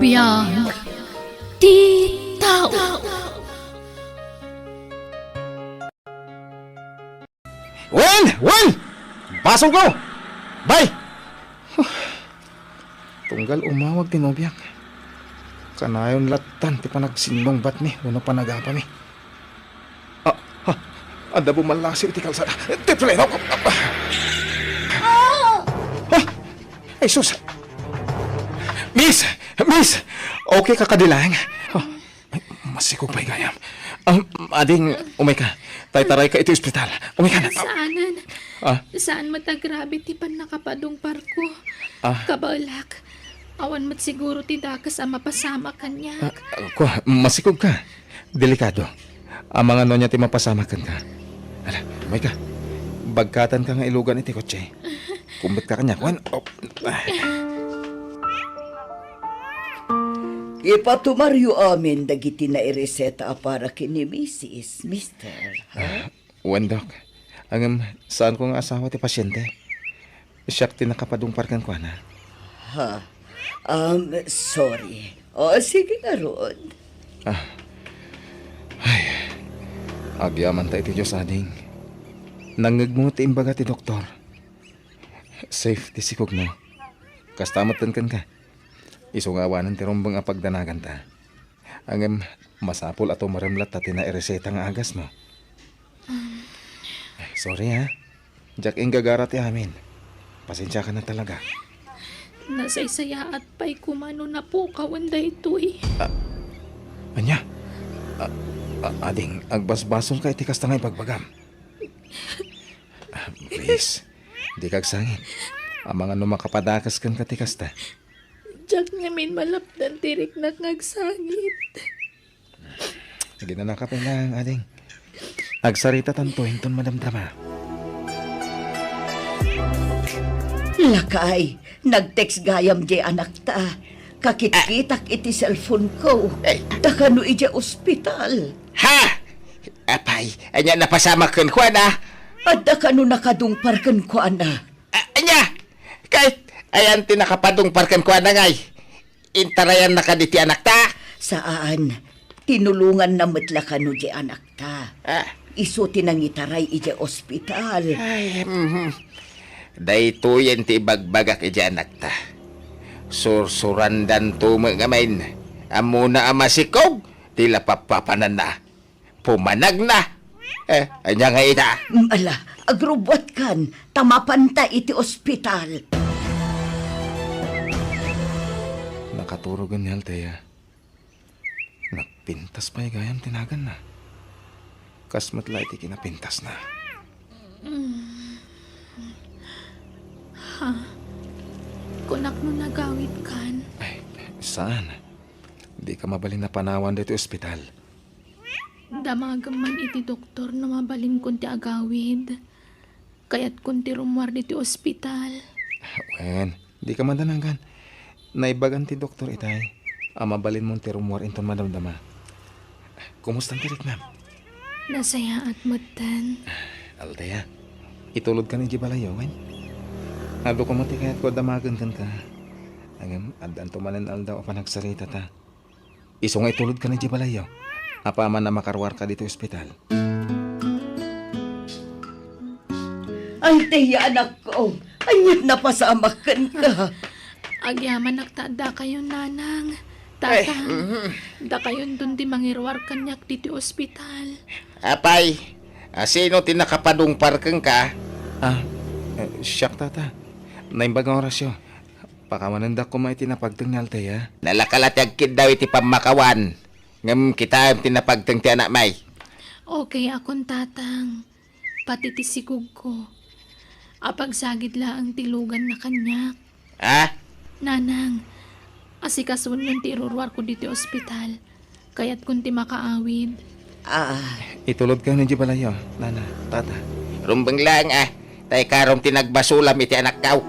Biyag ti tao. Wen! Pasok ko! Bay! Tunggal umawag ti Nobiak. Kanayon latan ti panagsinlong bat mi. Uno panagapa mi. Anda bumalasir ti kalsada. Ti preno! Ay sus! Miss! Okay ka kadilang? Masikog pa'y gayam. Ading, umay ka. Tay-taray ka iti ospital. Umay ka na. Saanan? Ah? Saan matagrabe ti pan nakapadong parko? Ah? Kabalak. Awan mat siguro ti dakas ang mapasama kanya. Masikog ka. Delikado. Ang mga nonya ti mapasama ka. Ala, umay ka. Bagkatan ka nga ilugan iti kotse. Kumbit ka kanya. Ipatumaryo amin dagiti na ireseta para kini Mrs. Mister. Dok. Ang saan ko nga asawa ti pasyente? Siya ti nakapadungparkan ko na. Sorry. O, sige na ron. Agyaman ta iti Diyos ading. Nangagmo ti imbaga ti doktor. Safe ti sikog no. Kastamatan kan ka. Isungawanan ti rumbang apagdanagan ta. Ang masapol ato maramlat ta tinaireseta nga agas mo. Sorry ha. Jack ing gagara ti amin. Pasensya ka na talaga. Nasaysaya at pa'y kumano na po kawanda ito eh. Anya? Ading, agbasbason ka iti kasta nga ipagbagam. Please, di kagsangin. Ang mga numakapadakas kan katikasta. Jack namin malapdan tirik na ngagsangit. Sige na nakapin lang, ading. Agsarita tanto, hinton madamdama. Lakay, nag-text gayam di anak ta. Kakit-kitak iti cellphone ko. Takano iti ospital. Ha! Apay, anya napasama kan ko na. At takano nakadungpar kan ko ana. Anya! Kahit ayan tinakapadong parkan ko na ngay. Intarayan na ka diti anak ta. Saan? Tinulungan na matlakano di anak ta. Iso tinangitaray iti ospital. Ay, Dayto yan ti bagbagak iti anak ta. Sursurandan to mga main. Amo na amasikog, tila papapanan na. Pumanag na. Anya nga ita. Ala, agrubot kan. Tamapanta iti ospital. Nakaturogan ni Altea. Nagpintas pa gayam tinagan na. Kasmatla iti kinapintas na. Kunak mo nagawid kan. Ay, saan? Di ka mabalin na panawan dito ospital. Damagaman iti doktor na mabalin kun ti agawid. Kaya't kun ti rumwar diti ospital. Wen, di ka mandananggan. Naibagan ti doktor itay. Mabalin mong ti rumwar inton madamdama. Kumusta ti Ritnam? Nasaya at mutan. Altea, itulod ka ni Jibalayo, wen? Halo ko mati kaya't ko damagan kan ka. Ang adan tumanan aldaw panagsarita ta. Iso nga itulod ka ni Jibalayo. Apa man na makarwar ka dito ospital. Altea, anak ko. Anyat na pasamakan ka. Agyaman nagtada kayo nanang. Tatang, da kayon dun di mangirwar kanyak diti ospital. Apay, sino tinakapadong parkan ka? Siyak tata. Naimbagang orasyo. Pakamananda ko may tinapagtang ni Altea. Nalakalatag kid daw iti pamakawan. Ngam kita tinapagtang ti anak may. Okay akong tatang. Pati ti sikug ko. Apagsagid la ang tilugan na kanyak. Nanang, asikasun yung ti irurwar ko dito ospital. Kaya't kun ti makaawid. Itulod ka ni Jibalayo, nana, tata. Rumbang lang tay karong tinagbasulam iti anak kaw.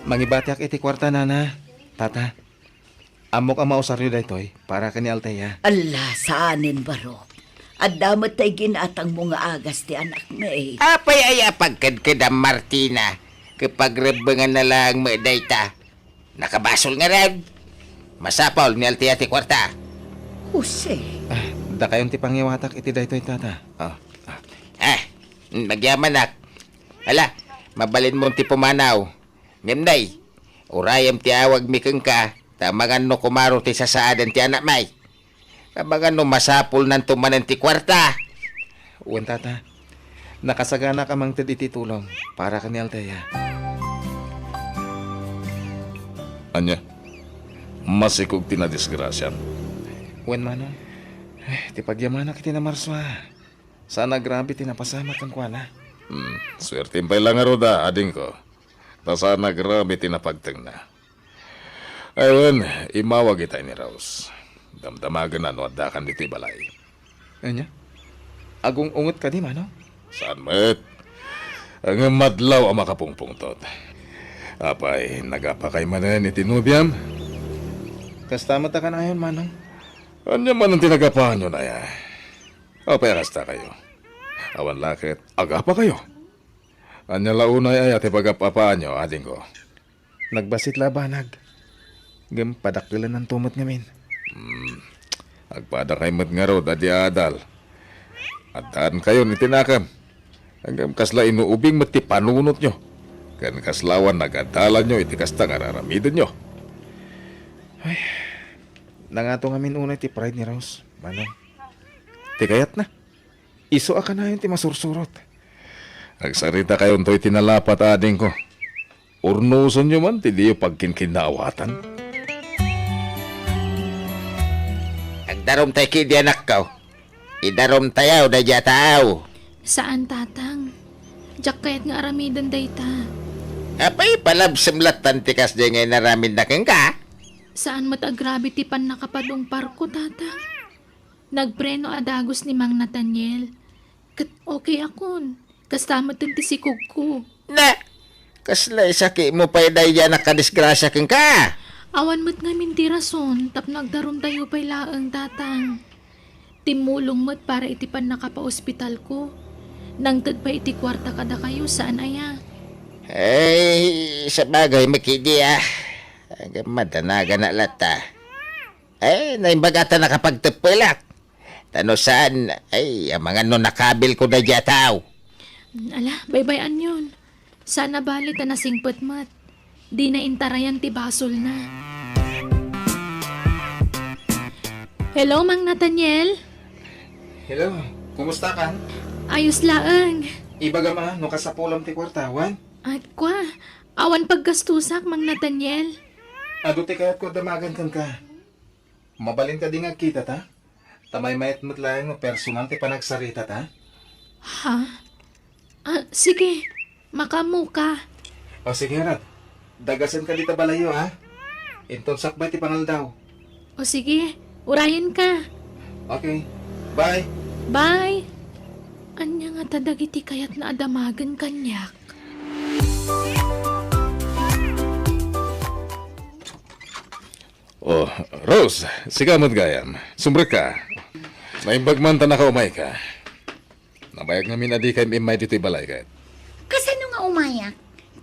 Mangibatiak iti kwarta, nana, tata. Amok ang mausaryo daytoy para kani Altea. Ala, saanin baro? Adamat tay ginatang mga agas ti anak may. Apay ay apagkadkadam Martina. Kapag rebangan na lang mo dayta. Nakabasol nga rin. Masapol ni Altiyati Kwarta. Jose, Da kayon ti pangyawatak iti daytoy tata. Nagyaman nak. Hala, mabalin mo ti pumanaw. Memday, urayam ti awag mikeng ka, tamangan no kumaro ti sasaadan ti anak may. Tamangan no masapul nan tumanan ti kwarta. Uwan tata. Nakasagana ka mang iti tulong para ka ni Altea. Anya, masikog tinadisgrasyan. Uwan manong. Ti pagyamana kiti na marswa. Sana grabe tinapasama kang kuana. Swerte pa lang aroda, ading ko. Ta sana grabe tinapagteng na. Ayun, imawag itay ni Rose. Damdamagan na no adakan dito'y balay. Anya? Agong ungot ka di manong? Saan met? Ang madlaw ang makapungpungtot. Apay, nagapakay manan ni Tinubiam. Kastamat ka na ayon manong. Anya man ang tinagapahan nyo na ya. Apay, rasta kayo. Awan lakit, agapa kayo. Anya launay ay ati pagapapaan nyo, ading ko. Nagbasit labanag. Gam padakdalan ng tumot ngamin. Agpada kay mat nga ro, dadi adal. Adaan kayo ni tinakam. Hanggang kasla inuubing mati panunot nyo. Kan kaslawan nagadalan nyo, iti kasta nga raramidon nyo. Nangato ngamin unay ti pride ni Rose. Manong. Ti kayat na. Iso ka na yun ti masursurot. Agsarita kayo to'y tinalapat ading ko. Urnuson nyo man, ti diyo pagkinkinawatan. Agdarom tayo kidi anak ka. Idarom tayaw da jataw. Saan tatang? Jak kayat nga aramidan dayta. Apay palabsimlat tantikas di ngay naramin na kang ka. Saan matagrabe ti pan nakapadong parko tatang? Nagpreno adagos ni Mang Nathaniel. Kat okay akon. Kastamat ti sikog ko. Na, kasla isaki mo pa'y dahi dyan nakadisgrasya kang ka. Awan mo't nga minti rason, tap nagdaron tayo pa'y laang tatang. Timulong mo't para iti pan nakapa-ospital ko. Nang pa iti kwarta kada kayo, saan aya? Ay, sa bagay makidi Hanggang madanaga na lata. Ay, naimbagata nakapagtapilak. Tano saan, ay, ang mga no nakabil ko na jataw. Ala, baybayan yun. Sana bali ta nasingpot mat. Di na intarayan ti basol na. Hello, Mang Nathaniel? Hello, kumusta ka? Ayos laang. Ibaga ma, no kasapulam ti kwartawan. At kwa, awan paggastusak, Mang Nathaniel. Ado ti kayat ko damagan kang ka. Mabalin ka di nga kita ta? Tamay mayat mo't lang no personal ti panagsarita ta? Ha? Sige, makamu ka. O sige rat, dagasan ka dita balayo ha? Inton sakbay ti pangaldaw. O sige, urayan ka. Okay, bye! Bye! Anya nga tadagiti kayat na adamagan kanyak. Oh, Rose, sigamot gayam. Sumbrek ka. Naimbagman ta nakaumay ka. Nabayag namin adi kay imay dito'y balay ka. Kasano nga umayak?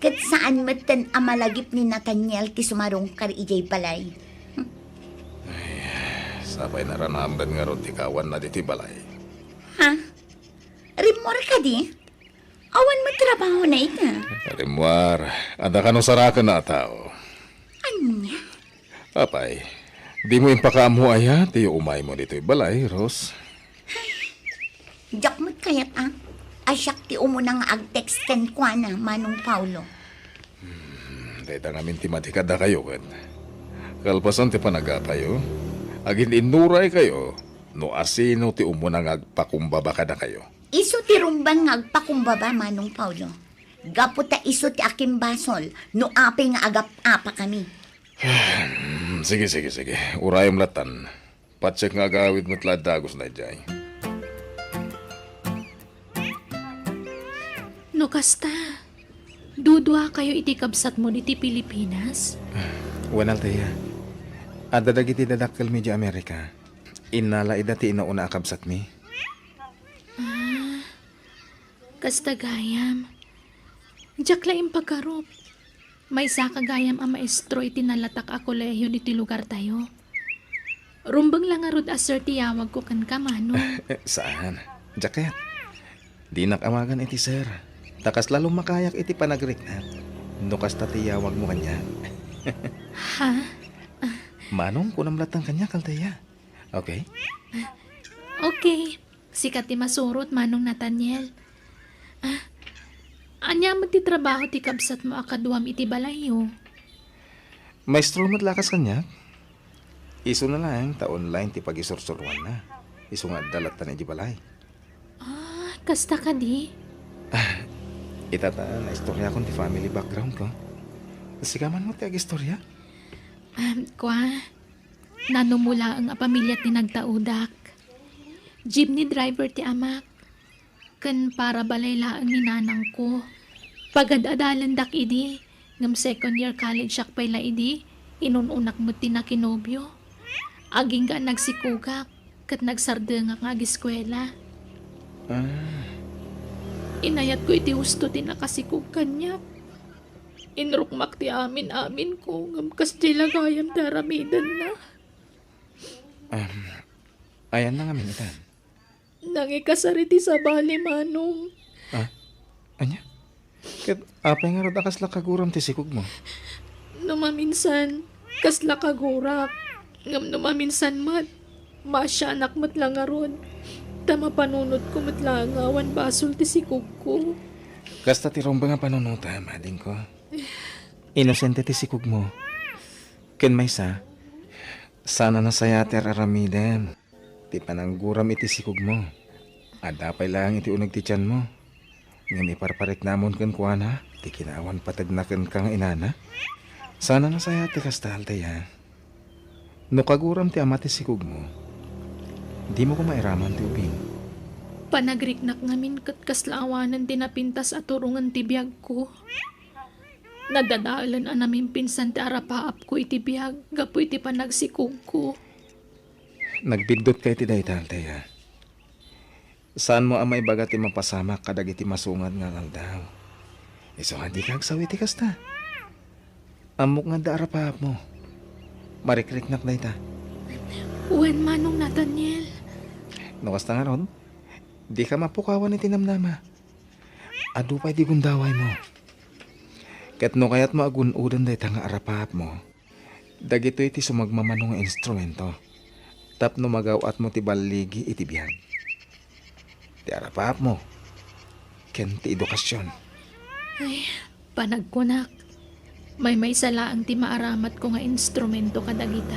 Kat saan matan amalagip ni Nathaniel kisumarong kar ijay balay? Sabay naranamdan nga ron ti kawan na dito'y balay. Ha? Rimor ka di? Awan mo trabaho na ita. Rimwar, ada ka nung sarakan na tao. Anya? Apay, di mo impakamu aya, ti umay mo dito'y balay, Rose. Jak mo't kayat Asyak ti umunang ag-text ken kwa na, Manong Paulo. Dahita ngamin ti matikada kayo, kan. Kalpasan ti panagapayo. Agin inuray kayo, no asino ti umunang agpakumbaba ka na kayo. Iso ti rumban nga agpakumbaba, Manong Paulo. Gapo ta iso ti akim basol, no ape nga agap-apa kami. Sige. Urayom latan. Patsek nga agawid mo't ladagos na jay. No kasta, dudwa kayo iti kabsat mo diti Pilipinas? Wanal taya. Adadag iti dadakkel mi di Amerika. Inala ida ti inauna akabsat mi. Kasta gayam. Diyak laing pagkarop. may sa kagayam ang maestro itinalatak a kolehiyo diti lugar tayo. Rumbang lang arod a sir tiyawag ko kan ka, Manong. Saan? Jacket. Di nakamagan iti sir. Takas lalong makayak iti panagreknat. No kasta tiyawag mo kanya. Ha? Manong kunam latang kanya kaltaya. Okay? Okay. Sikat ti masurot, Manong Nathaniel. Anya magtitrabaho ti kabsat mo akaduam iti balayo. Maestro matlakas kanya. Iso na lang ta online ti pagisursuruan na. Iso nga dalatan iti balay. Kasta ka di? Itata na istorya kon ti family background ko. Sigaman mo ti ag istorya? Kwa, nanumula ang pamilya ti nagtaudak. Jeepney driver ti amak. Kan para balay laang ni nanang ko. Pagad-adalan dak idi. Ngam second year college siyak pay la idi. Inununak mo ti nakinobyo. Aging ka nagsikugak. Kat nagsardengak nga giskwela. Inayat ko iti husto ti nakasikug kanya. Inrukmak ti amin ko. Ngam kas di lagayam daramidan na. Ayan na nga minitan. Nangikasariti sa bali, Manong. Anya? Kat apay nga rod akas lakaguram ti sikog mo. Numaminsan, kasla kagurak. Ngam numaminsan mat. Masya anak mat lang aron. Tama panunod ko mat lang awan basol ti sikog ko. Kasta ti romba nga panunuta, mading ko. Inosente ti sikog mo. Ken may sana nasayater aramiden. Ti panangguram iti sikog mo. Adapay lang iti unag ti tiyan mo. Ngam iparparik namon ken kuana. Ti kinawan patagnaken kang inana. Sana nasayate kasta altaya. No kaguram ti ama ti sikog mo. Di mo ko mairaman ti ubing. Panagriknak ngamin kat kaslaawanan tinapintas at turungan ti biyag ko. Nadadalan ang namin pinsan ti arapaap ko iti biyag. Gapo iti panagsikog ko. Nagbigdot kay ti dayta altaya. Saan mo amay baga ti mapasama kadag iti masungad nga aldaw. Iso nga di kagsawi ti kasta. Amok nga daara pa mo. Marikriknak na ita. Uwan, Manong Nathaniel. No kasta nga ron, di ka mapukawan iti namnama. Adu pa'y di gundaway mo. Ket no kayat mo agunudan day nga arapap mo. Dagito iti sumagmamanong nga instrumento. Tapno magawat mo ti baligi iti biyag. Ti arapap mo. Ken ti edukasyon. Ay, panagkunak. May salaang ti maaramat ko nga instrumento kadagita.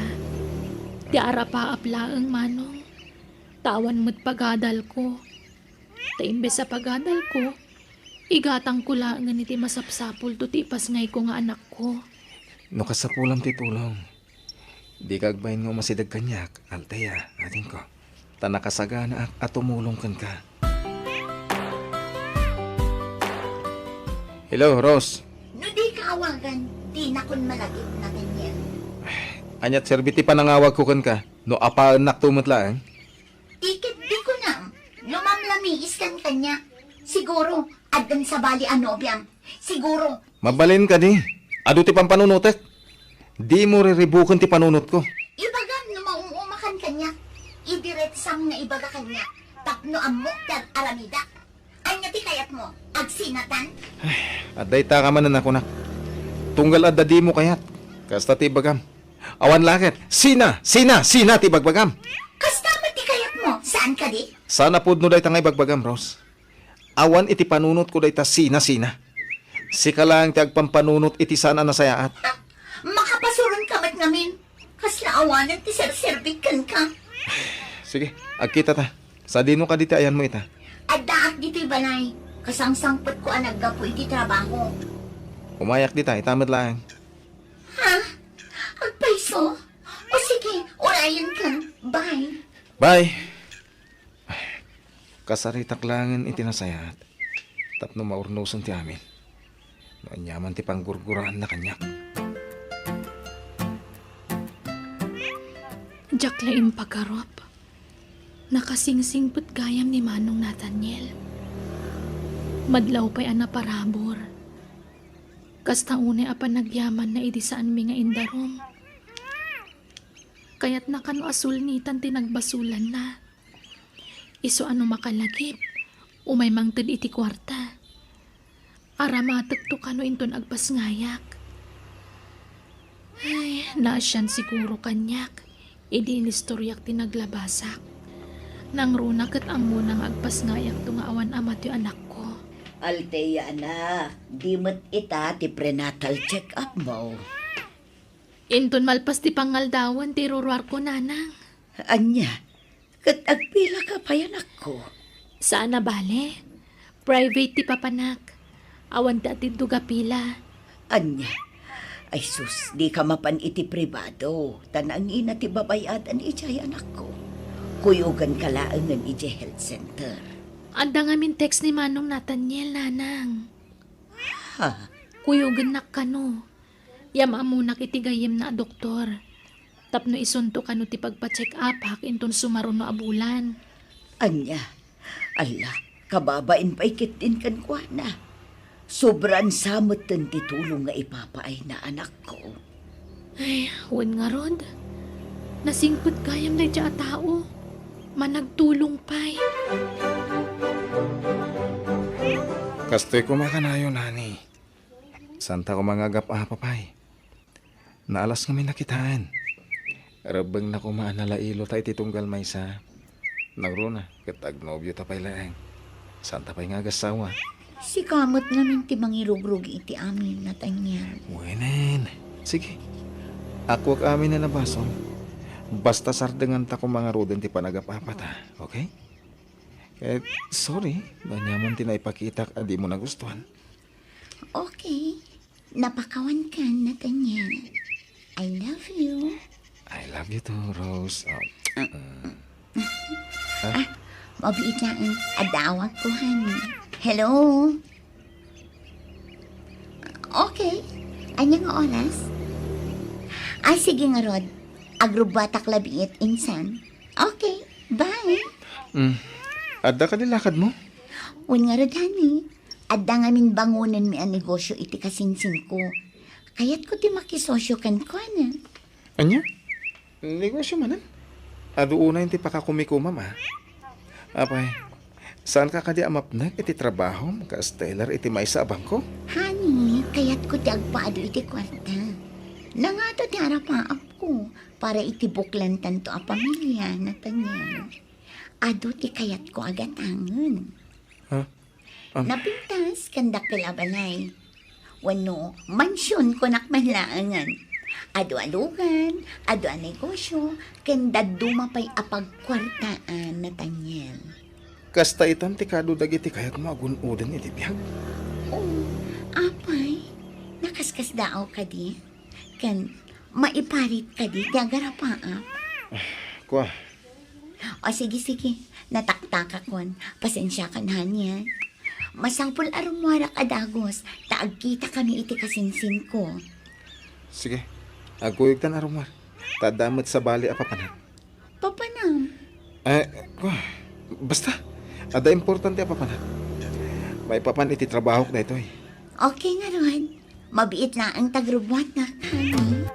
Ti arapaap laang, Manong. Tawan mo't pagadal ko. Ta imbes sa pagadal ko, igatang ko lang nga iti masapsapul to tipas ngay ko nga anak ko. No kasapulam ti tulong. Di kagbayin nga masidag kanyak, altaya, ating ko. Ta nakasagana at tumulong kan ka. Hello, Rose. No di kaawagan, di na kun malagip na ganyan. Anyat serbiti pa nangawag ko kan ka. No apa anak tumutla, Ikit di ko na. Lumamlamiis kan kanya. Siguro, addan sa bali anobyam. Siguro, Mabalin ka di. Ado ti pampanunutek. Di mo riribukan ti panunot ko. ibagam no mauumakan kanya. Idiret sam nga ibaga kanya. Tapno amok tad aramida. Anya ti kayat mo, agsinatan. Aday ta ka man na ako na. Tunggal adda di mo kayat. Kasta ti bagam. Awan lakit. Sina ti bagbagam. Kasta mo ti kayat mo, saan ka di? Sana pud no day tangay bagbagam, Rose. Awan iti panunot ko day ta sina. Si ka lang ti agpampanunot iti sana nasayaat. Makapasuron ka mat ngamin. Kasla awanan ti serserbikan ka. Sige, agkita ta. Sa dino ka diti ayan mo ita. Addaak dito'y balay. Kasangsangpot ko ang naggapo iti trabaho. Umayak dita, itamad lang. Ha? Agpaiso? O sige, orayan ka. Bye. Bye! Kasaritak langin itinasayat. Tapno maurnosan ti amin. Naanyaman ti panggurguraan na kanyak. Diyak laing pagkarop. Nakasingsing put gayam ni Manong Nathaniel. Madlaw pa'y anaparabor. Kasta une apan nagyaman na idi saan mi nga indarom. Kaya't nakano asulnitan tinagbasulan na. Iso ano makalagip, umay mangted iti kwarta. Aramatek to kano inton agpas ngayak. Ay, naasyan siguro kanyak. Idi inistoryak tinaglabasak. Nang runa ket ammo nang agpas ngayak to nga awan amat yu anak ko. Alteya anak, di mo't ita ti prenatal check-up mo. Inton malpas ti pangaldawan ti ruruar ko nanang. Anya, kat agpila ka pa yan ako. Saan na bale? Private ti papanak. Awan ti ati duga pila. Anya, ay sus, di ka mapan iti pribado. Tanang ina ti babayadan iti anak ko. Kuyugan ka laangan iti health center. Anda nga min text ni Manong Nathaniel, nanang. Ha? Kuyugan nak kano. Yama amunak iti gayem na doktor. Tapno isunto kano ti pagpa-check up hak inton sumaron no abulan. Anya, ala, kababain pa ikitin kan kwa na. Sobran samot ten titulong nga ipapaay na anak ko. Ay, huwag nga rod. Nasingpot kayam na dya tao. Managtulong pa'y. Kastoy ko makanayo, nani. Santa ko mangagap papay. Naalas kami nakitaan. Rabang na kumaan na lailo tayo titunggal may sa. Nagruna, katag nobyo tapay laeng. Santa pa'y nga gasawa. Si kamot namin ti mangirugrug iti amin na tanyan. Wenen. Sige. Ako ak amin na nabason. Basta sardengan ta ko mga roden ti panagapapata. Okay? Sorry. Ganyaman ti naipakita adi mo nagustuhan. Okay. Napakawan ka na tanyan. I love you. I love you too, Rose. Mabiit na ang adawag ko, honey. Hello? Okay. Anyang oras? Ay, sige nga, Rod. Agrubatak labiit, insan. Okay, bye. Adda ka nilakad mo? Wan nga, Rod, honey. Adda nga min bangunan mi ang negosyo iti kasinsin ko. Kaya't ko ti makisosyo kan ko, na. Anya? Negosyo manan? Ado una yung ti pakakumikuma, ma. Apay, saan ka kadi amapnag iti trabaho ka Stellar iti may sa bangko? Honey, kaya't ko ti agpaado iti kwarta. Nangato ti harapaap ko para iti buklantan to a pamilya na tanyan. Ado ti kayat ko agatangan. Ha? Napintas kandak kilabalay. Wano, mansyon ko nakmanlaangan. Ado-alugan, ado a negosyo, kanda dumapay apagkwartaan na tanyan. Kasta itan ti kadudag iti kayat mo agunudan iti biyag. Oh, apay, nakaskas daaw ka di. Kan, maiparit ka di, gagarapaap. Kwa, O sige, nataktak kon. Pasensya ka na niya. Masangpol arumwara kadagos, taagkita kami iti kasinsin ko. sige. Aguyog tan arumar. Tadamot sa bali apapanan. Papanam, Kwa, basta. Ada importante apapanan. May papan iti trabaho na ito eh. okay nga ron. Mabiit na ang tagrubwat na kani.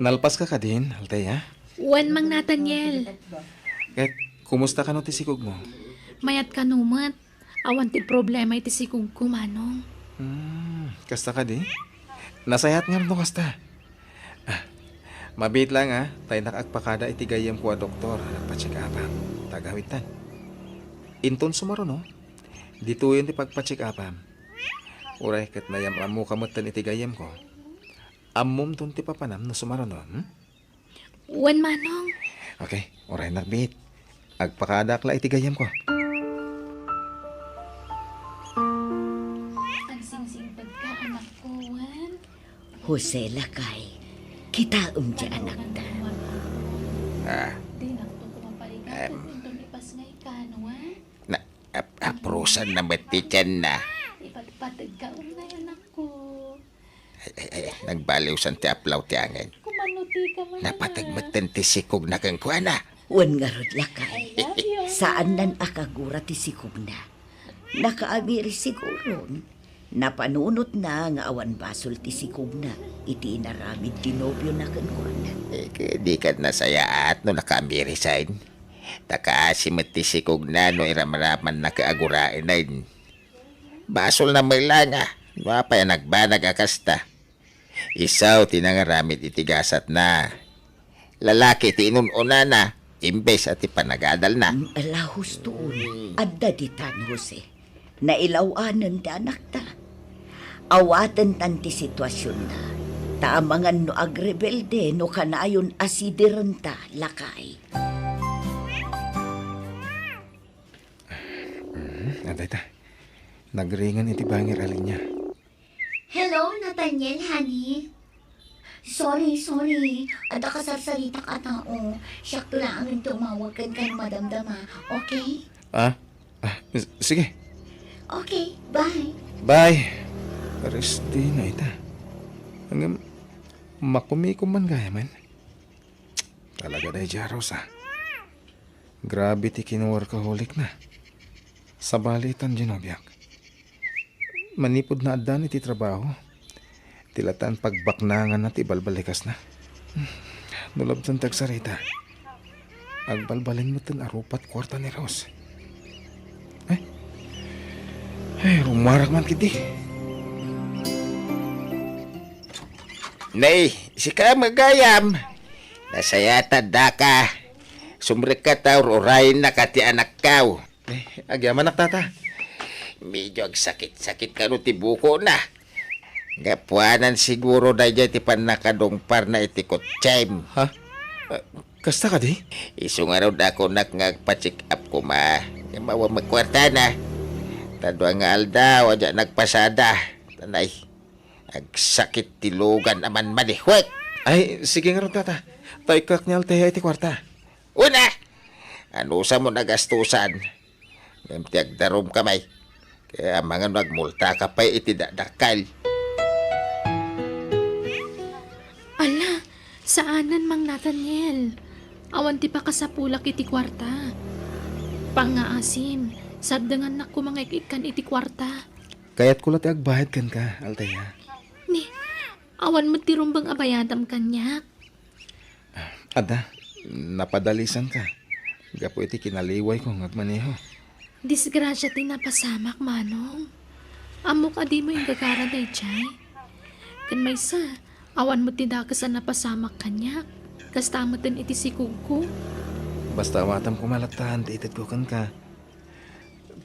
Nalpas ka din, Alteya. Wan mang Nathaniel. Kahit kumusta ka no ti sikog mo? Mayat ka numat. Awan ti problema iti sikog ko, Manong. Kasta ka di? Nasayat nga no kasta. Mabit lang tayo nakagpakada iti gayam ko a doktor. Nagpacheck upam. Tagawitan. Inton sumaro no? Dito yun ti pagpacheck upam. Uray kat nayam amo kamutan iti gayam ko. Amom ton ti papanam no sumaro no? Wan, Manong. Okay, uray nagbit. Agpakada kla iti gayam ko. Agsingsingpad ka, anak ko, Wan. Jose Lakay, kita di anak ta. Di nakto ko mapaligat. Inton ipas ngay ka, no, Wan? Na, aprosan na matityan na. Ipatpatag ka, na anak ko. Nagbaliw san ti aplaw ti angin. Kumanuti ka man, Napatagmatan ti sikog na kang kuana. Wan nga rod Lakay. I love you. Saan nan akagura ti sikog na? Nakaamiri siguro. Napanunot na nga awan basol ti sikog na iti inaramid tinobyo na kankwana. Di ka nasayaat no nakami-resign. Takaasimot ti sikog na no iramaraman na kaagurain na yun. Basol na malanga. Wapay nagbanag akasta. Isaw tinangaramid itigasat na. Lalaki ti inununa na. Imbes at ipanagadal na. Alahos tuon, adda di tan Jose. Nailawanan ti anak ta. Awatan tan ti sitwasyon na. Taamangan no agrebelde no kanayon asidiran ta lakay. Aday ta. Nagringan iti bangir alin niya. Hello, Nathaniel, honey. Sorry. Ada ka sarsarita ka tao. Siyak lang ang tumawag kan madamdama. Okay? Sige. Okay, bye. Bye. Resti na ita. Hanggang makumikom man gaya man. Talaga dahi Jaros Grabe ti kinuworkaholic na. Sa balitan ginobyak. Manipod na adan iti trabaho. Tilatan pagbaknangan na ti balbalikas na. Nulabsan tagsarita. Agbalbalin mo tan arupat kwarta ni Rose. Rumarak man kiti. Nay, si ka magayam. Nasayata da ka. Sumrek ka taur orayin na ka ti anak kaw. Agyaman tata. Medyo sakit ka no ti buko na. Gapuanan siguro na dyan ti panakadongpar na itikot chime. Ha? Kasta ka di? Isong araw na ako nagpa-check up ko ma. Mawa magkwarta na. Tadwa nga alda, wadya nagpasada. Tanay, agsakit tilugan aman manihwek. Ay, sige nga ron tata. Tayo kaknyal tayo iti kwarta. Una, ano sa mo nagastusan? Ganti agdarom kamay. Kaya mga nagmulta ka pa iti dadakal. Ala, saanan mang Nathaniel? Awan ti pa kasapulak iti kwarta. Pangaasim, saddangan na ko mga ikan iti kwarta. Kaya't kulat agbahid kan ka, Altaya. Ni, awan mo ti rumbang abayadam kanyak. Ada, napadalisan ka. Gapo iti kinaliway ko ngagmaneho. Disgrasya ti napasamak, manong. Amok adi mo yung gagara day chay. Kan may sa, awan mo ti dakas na napasamak kanyak. Kasta mo tin iti sikug ko. Basta matam kumalatahan ti itit ko kan ka.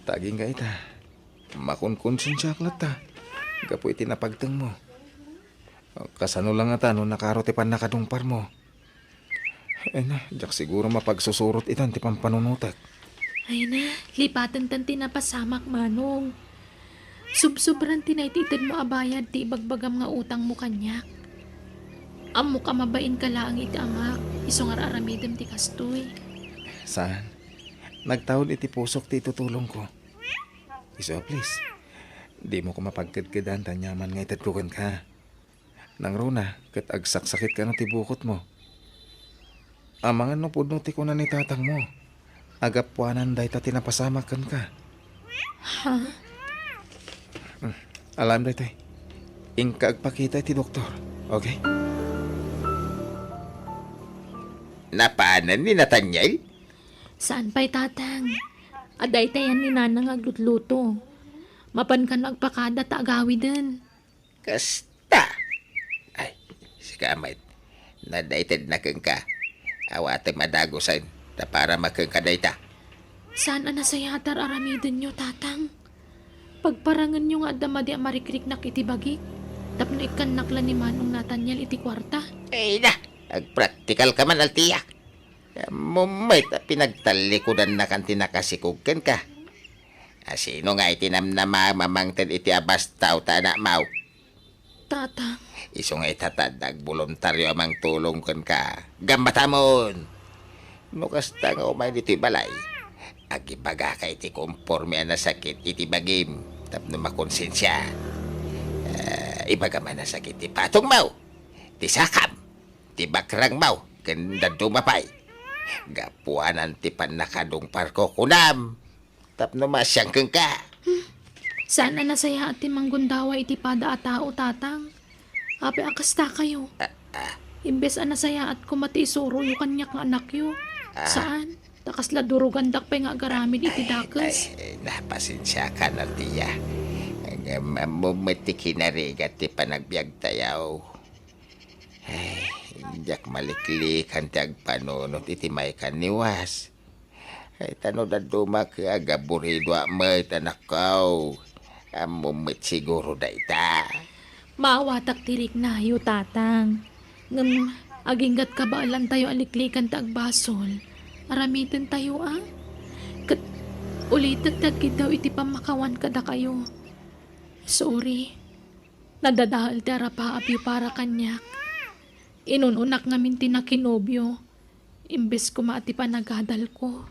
Taging ka ita. Makunkonsensya klata. Gapo iti napagtang mo. Kasano lang ata no nakarote pan nakadungpar mo. Na, jak siguro mapagsusurot itan ti pampanunutak. Ay na, lipatan tan ti napasamak, manong. Subsobran tinaititid mo abayad ti ibagbagam nga utang mo kanyak. Amo ka mabain ka laang iti amak, isong araramidem ti kastoy. Saan? Nagtaon iti pusok ti tutulong ko. Iso, please. Di mo ko mapagkadkadan tanyaman nga itatlukan ka. Nang runa, kat agsaksakit ka na ti bukot mo. Amangan no pudno ti ko na ni tatang mo. Agapwanan day ta tinapasamakan ka. Ha? Alam day tay. Ingka agpakita ti doktor. Okay? Napaanan ni Nathaniel? Saan pa'y tatang? Aday tayan ni nanang aglutluto. Mapan ka nagpakada ta agawi din. Kasta. Ay, si kamay. Nadaited na kang ka. Awate madagosan na para makangkaday ta. Saan na sayatar aramidin nyo, tatang? Pagparangan nyo nga adama di amarikrik na kitibagik. Tapno ikan nakla ni Manong Nathaniel iti kwarta. Ay na, agpraktikal ka man altiya. Mumay ta pinagtalikudan na kan tinakasikugkan ka. Sino nga itinamnama mamangtad iti abas tao ta na mau. Tatang, Iso nga itatadag voluntaryo amang tulong kan ka. Gambatamon! No kasta nga umay dito balay. Agibaga ka iti konforme na sakit iti bagim. Tapno makonsensya. Ibaga man na sakit ti patong mau. Ti sakam. Ti bakrang mau. Ganda dumapay. Gapuanan ti panakadong parko kunam. Tapno masyang kang ka. Sana nasaya ati manggundawa iti pada a tao tatang. Ape akasta kayo. Imbes nasaya at kumati isuro yu kanyak nga anak yu. Saan? Takasla durugan dakpay nga garamid iti dakes. Napasensya ka na tiya. Ang mamumati kinarigat ti panagbiag tayaw. Ay, indiak maliklikan ti agpanunot iti may kaniwas. Ay tano da dumak agaburido amat anak kau. Amumit siguro da ita. Maawatak tirik na yu tatang. Ngam aginggat ka ba alam tayo aliklikan ta agbasol. Aramitin tayo Kat ulitat dagkid daw iti pamakawan kada kayo. Sorry. Nadadahal ti arapaapyo para kanyak. Inununak ngamin tinakinobyo. Imbes ko maati panagadal ko.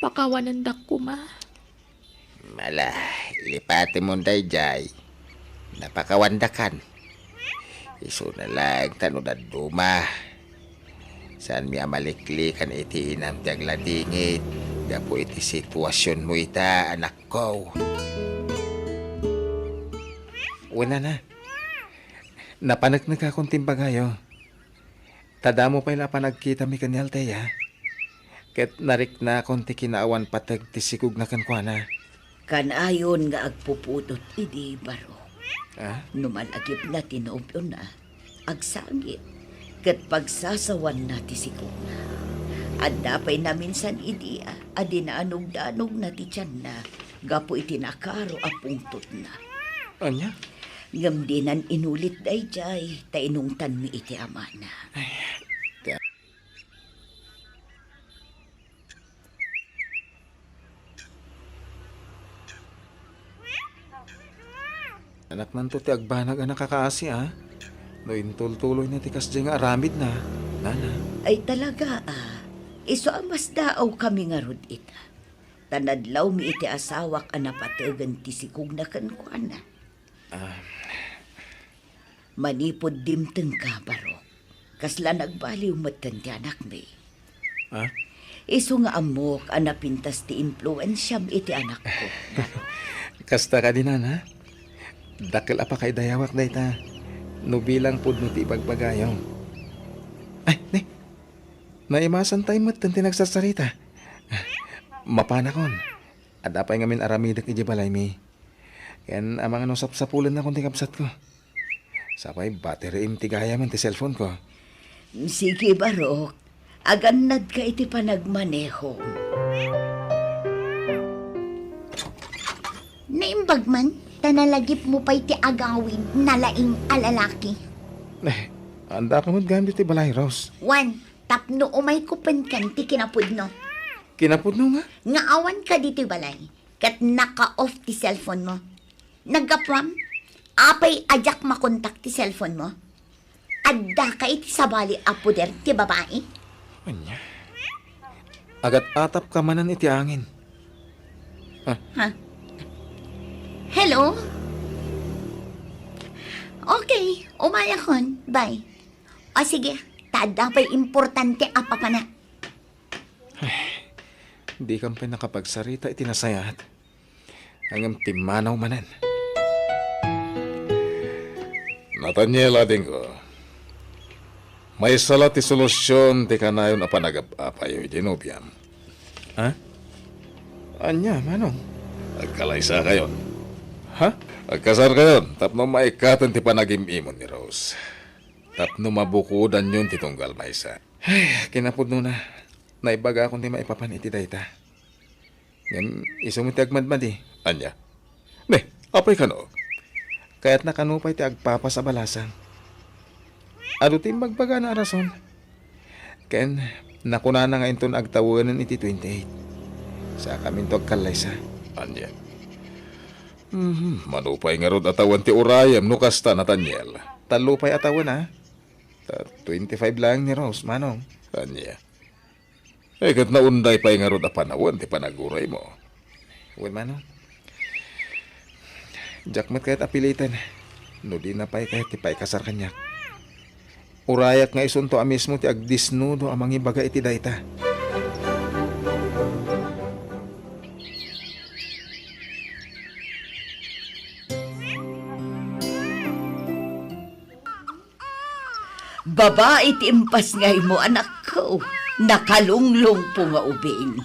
Pakawanandak ko ma. Mala, lipati mo day jay. Napakawandakan. Iso na lang tano da duma. Saan miya maliklikan iti inam tiyag ladingit. Dapo iti sitwasyon mo ita, anak ko. Wala na. Napanagnaga akong timbagayo. Tada mo pa ila panagkita mi kanyal teya. Ket narik na akong ti kinaawan patag ti sikug na kankwana. Kanayon nga agpuputot idi baro. Ah? Numalagip na tinobyo na, agsangit, kat pagsasawan na ti sikog na. At dapay na minsan idi, adinaanog-danog na ti tiyan na, gapo itinakaro a pungtot na. Anya? Ngam dinan inulit day jay, tainungtan mi iti amana. Anak nanto ti agbanag ang nakakaasi No intultuloy na ti kasdi nga aramid na. Nana. Ay talaga iso amas daaw kami nga rod ita. Tanadlaw mi iti asawak a napatagan ti sikog na kankwana. Manipod dimteng ka baro. Kasla nagbaliw matan ti anak mi. Iso nga amok a napintas ti influensyam iti anak ko. Kasta ka din ha? Dakil apa kay dayawak day ta. No bilang pud no ti bagbagayaw. Ay, ne. Naimasan tayo mat tanti nagsasarita. Mapanakon. At apay ngamin aramidak iji balay mi. Yan amang ano sapsapulan na kung ti kapsat ko. Sapay battery im tigaya man ti cellphone ko. Sige barok. Agannad ka iti panagmaneho. Naimbag man, tanalagip mo pa iti agawin na laing alalaki. Anda ka mo't gamit ti balay, Rose. One, tapno umay kupan kan ti kinapudno. Kinapudno nga? Nga awan ka dito balay, kat naka-off ti cellphone mo. Nagapram, apay ajak makontak ti cellphone mo. Adda ka iti sabali apuder ti babae. Anya? Agat atap ka manan iti angin. Hello? Okay, umayakon. Bye. O sige, tada pa'y importante apa pa na. Di kang pinakapagsarita iti nasayat. Hanggang timanaw manan. Nathaniel, ading ko. May sala ti solusyon ti kanayon a panagapapayo iti nobyam. Anya, manong? Agkalaysa kayon. Ha? Agkasar kayon, tapno maikatan ti panagimimon ni Rose. Tapno mabukudan yun ti tunggal maysa. Ay, kinapudno na. Naibaga akong di maipapan iti dayta. Ngam, isong iti agmadmadi. Anya? Ne, apay ka no? Kaya't nakanupay ti agpapa sa balasang. Ado ti magbaga na rason. Ken, nakuna na nga inton agtawanan iti 28. Sa kamin to agkalaysa. Anya? Manupay nga rod atawan ti urayam no kasta, Nathaniel. Talupay atawan 25 lang ni Rose, manong. Anya? Eh, kat naunday pa'y nga rod a panawan ti panaguray mo. Well, manong. Jakmat kahit apilitan. No di na pa'y kahit tipay kasar kanyak. Urayak nga isunto mismo ti agdisnudo amang ibaga iti dayta. Babae ti impas ngay mo, anak ko. Nakalunglong po nga ubing.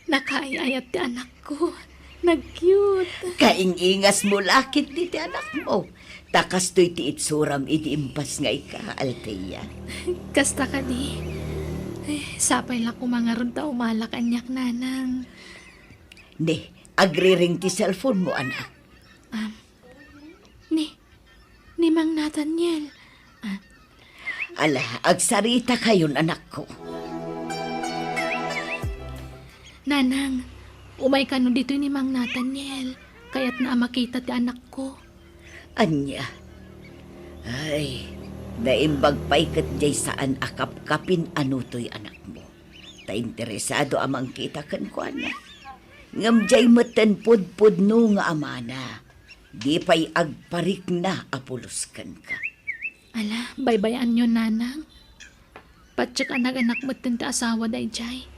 Nakaayayat ti anak ko. Nag-cute. Kaingingas mo lakit ni ti anak mo. Takas to'y ti itsuram iti impas ngay ka, Althea. Kasta ka di. Sapay lang kumangaron ta umalak anyak nanang. Ne, agriring ti cellphone mo, anak. Ni Mang Nathaniel. Ala, agsarita kayon, anak ko. Nanang, umay ka no dito ni Mang Nathaniel. Kaya't na makita ti anak ko. Anya. Ay, naimbag pa'y kat jay saan akap-kapin ano to'y anak mo. Ta interesado amang kita kan ko, anak. Ngam jay matan pud-pud no nga amana. Di pa'y agparik na apuluskan ka. Ala, baybayan nyo nanang. Patsak anak-anak mo ti asawa day jay.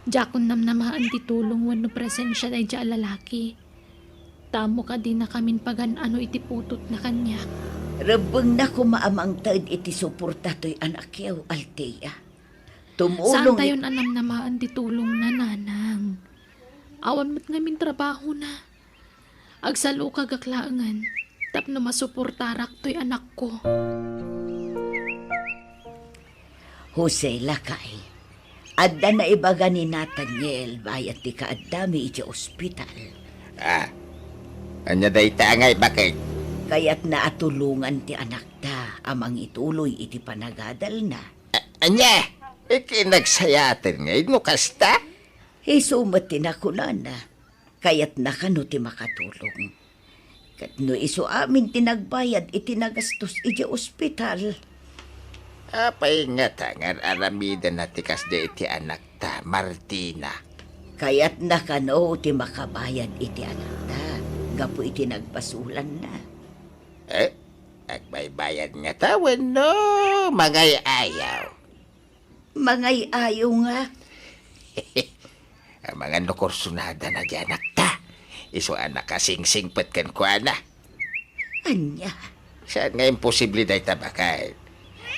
Jakon namnamahan ti tulong wano presensya day jay lalaki. Tamo ka din na kamin pagan ano iti putot na kanya. Rabang na kumaamang taad iti suporta to'y anak yaw, Althea. Saan Tumulong tayo anamnamahan ti tulong na nanang? Awan mo't ngamin trabaho na. Agsalo kagaklaangan, tapno masuportarak to'y anak ko. Jose Lakay. Adda na ibaga ni Nathaniel bayat ti kaadami iti ospital. Anya day tangay bakit? Kaya't naatulungan ti anak ta amang ituloy iti panagadal na. Anya, ikinagsayatan ngayon no kasta? Isumat tinakunan na. Kaya't nakano ti makatulong. Kat no iso amin tinagbayad itinagastos iti ospital. Apay nga tangar aramida na tikas de iti anak ta, Martina. Kaya't nakano ti makabayad iti anak ta. Gapo iti nagpasulan na. Agbaybayad nga tawan no, magay ayaw. Mangay ayaw nga. Ang mga nukursunada na di anak ta. Iso anak kasing-singpet kan ko ana. Anya. Saan nga imposible day tabakay?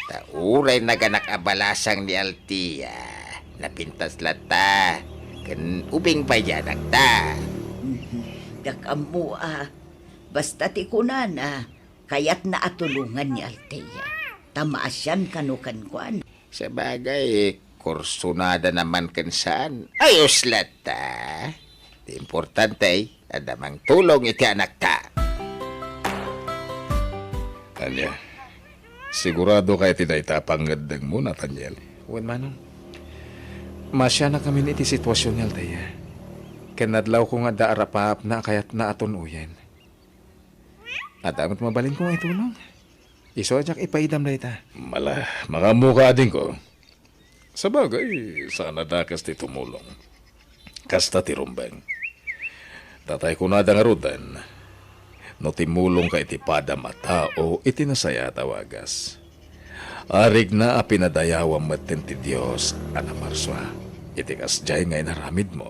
Tauray naganak abalasang ni Althea. Napintas lata. Kan ubing pa di anak ta. Gakamu basta ti kunana, kaya't naatulungan ni Althea. Tamaasyan kanukan kuan. Sa bagay, kursunada naman kan saan. Ayos lata. Di importante, adamang tulong iti anak ta. Anya, sigurado kayo tinay tapanggadang mo, Nathaniel. Wen manong. Masya na kami iti sitwasyon ni Althea. Kanadlaw ko nga daarapap na kaya't naaton uyen. At amot mabalin ko nga itulong. Iso ajak ipaidam na ita. Mala, mga mukha din ko. Sa bagay, sana dakas ti tumulong. Kasta ti rumbeng. Tatay ko na nga rudan. No timulong ka iti padam at tao, iti nasaya tawagas. Arig na apinadayawang matin ti Diyos, Ana Marswa. Iti kasjay ngay naramid mo.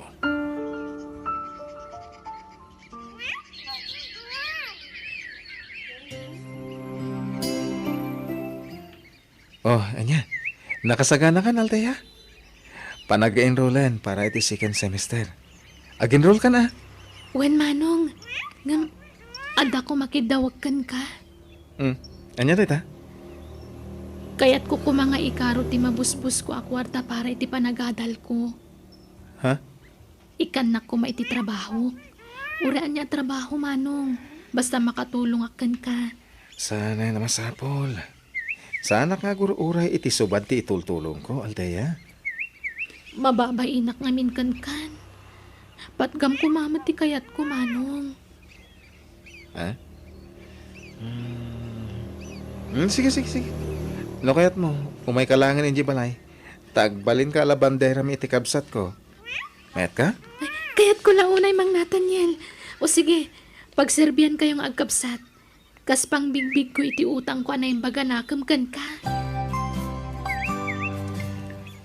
Oh, anya. Nakasagana ka na, Althea. Panag-enrollan para iti second semester. Ag-enroll ka na. Wen manong, ngam, ada ko makidawagkan ka. Anya tita? Kaya't ko kumanga ikaro ti mabusbus ko akwarta para iti panagadal ko. Ha? Ikan na ko maiti trabaho. Uraan niya trabaho manong. Basta makatulong akan ka. Sana na masapol. Sana nga uray iti subad ti itultulong ko, Althea. Mababainak ngamin kan. Patgam ko mamati kayat ko manong. Ha? Sige. No kayat mo, umay kalangan inji balay. Tagbalin ka ala bandera mi iti kabsat ko. Mayat ka? Ay, kayat ko lang unay Mang Nathaniel. O sige, pagserbian kayong agkapsat. Kas pang bigbig ko iti utang ko anay baga nakam kan ka.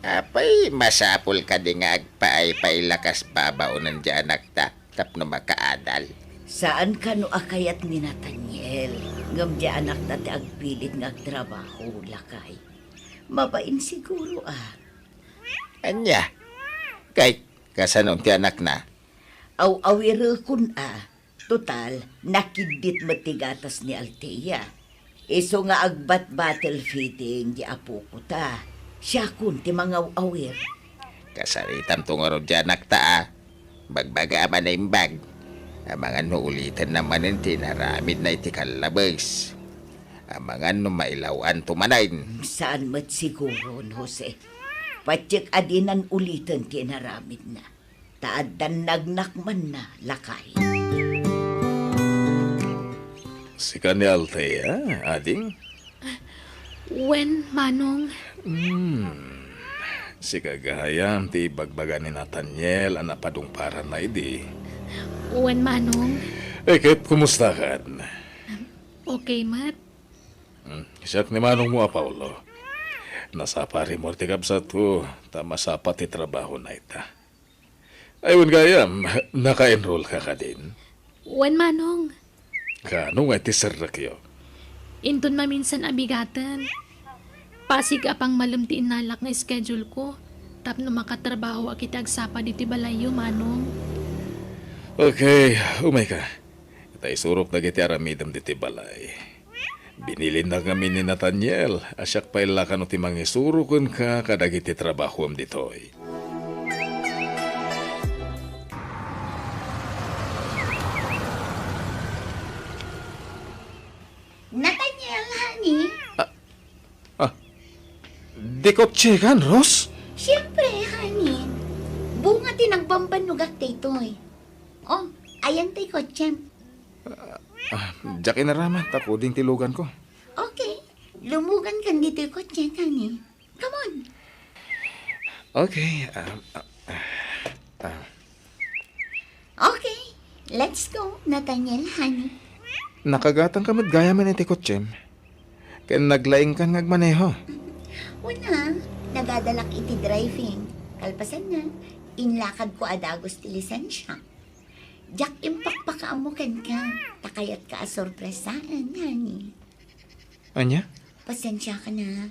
Apay, masapol ka di nga agpaay lakas babaunan di anak ta. Tapno makaadal. Saan ka no akayat ni Nathaniel? Ngam di anak na ti agpilit nga trabaho, lakay. Mabain siguro Anya? Kay, kasanon ti anak na. Aw-awira kun Total, nakidit matigatas ni Althea. Iso nga agbat battle fitting di apo ko ta. Siya kun ti mga awir. Kasaritam tungaro di anak ta. Bagbaga man na imbag. Ang mga nuulitan naman yung tinaramid na iti kalabas. Ang mga mailawan tumanayin. Saan mat siguro, Jose? Patsik adinan ulitan tinaramid na. Taadan nagnakman na, lakay. Si ka ni Althea, ading? When, Manong? Si kagahayam ti bagbaga ni Nathaniel ang napadong para na idi. When, Manong? Kit, kumusta kan? Okay, Mat. Siyak ni manong mo, Paulo. Nasapari mo ti kabsat ko, masapa ti trabaho na ita. Ayun gayam, naka-enroll ka din. When, Manong? Kano nga ti serrakyo? Inton maminsan abigatan. Pasig apang malamti inalak nga schedule ko. Tapno makatrabaho akitag sapa diti balayo, Manong. Okay, umay ka. Ita isurok na giti aramidam diti balay. Binilin na kami ni Nathaniel. Asyak pa ilakan o ti mangisurukon ka kadagiti trabaho am ditoy. Nathaniel, honey. Di ko tsekan, Ros? Siyempre, honey. Bunga tinagbambanugak taytoy. Oh, ayan tay kotsem. Diyak inaraman, tapo ding tilugan ko. Okay, lumugan kan dito yung kotse, honey. Come on. Okay, Okay, let's go, Nathaniel, honey. nakagatang kamad gaya man iti kotsem. Kaya naglaing kan ngagmaneho. Una, nagadalak iti driving. Kalpasan na, inlakad ko adagos ti lisensya. Jack impakpakaamukan ka. Takayat ka asorpresaan, honey. Anya? Pasensya ka na.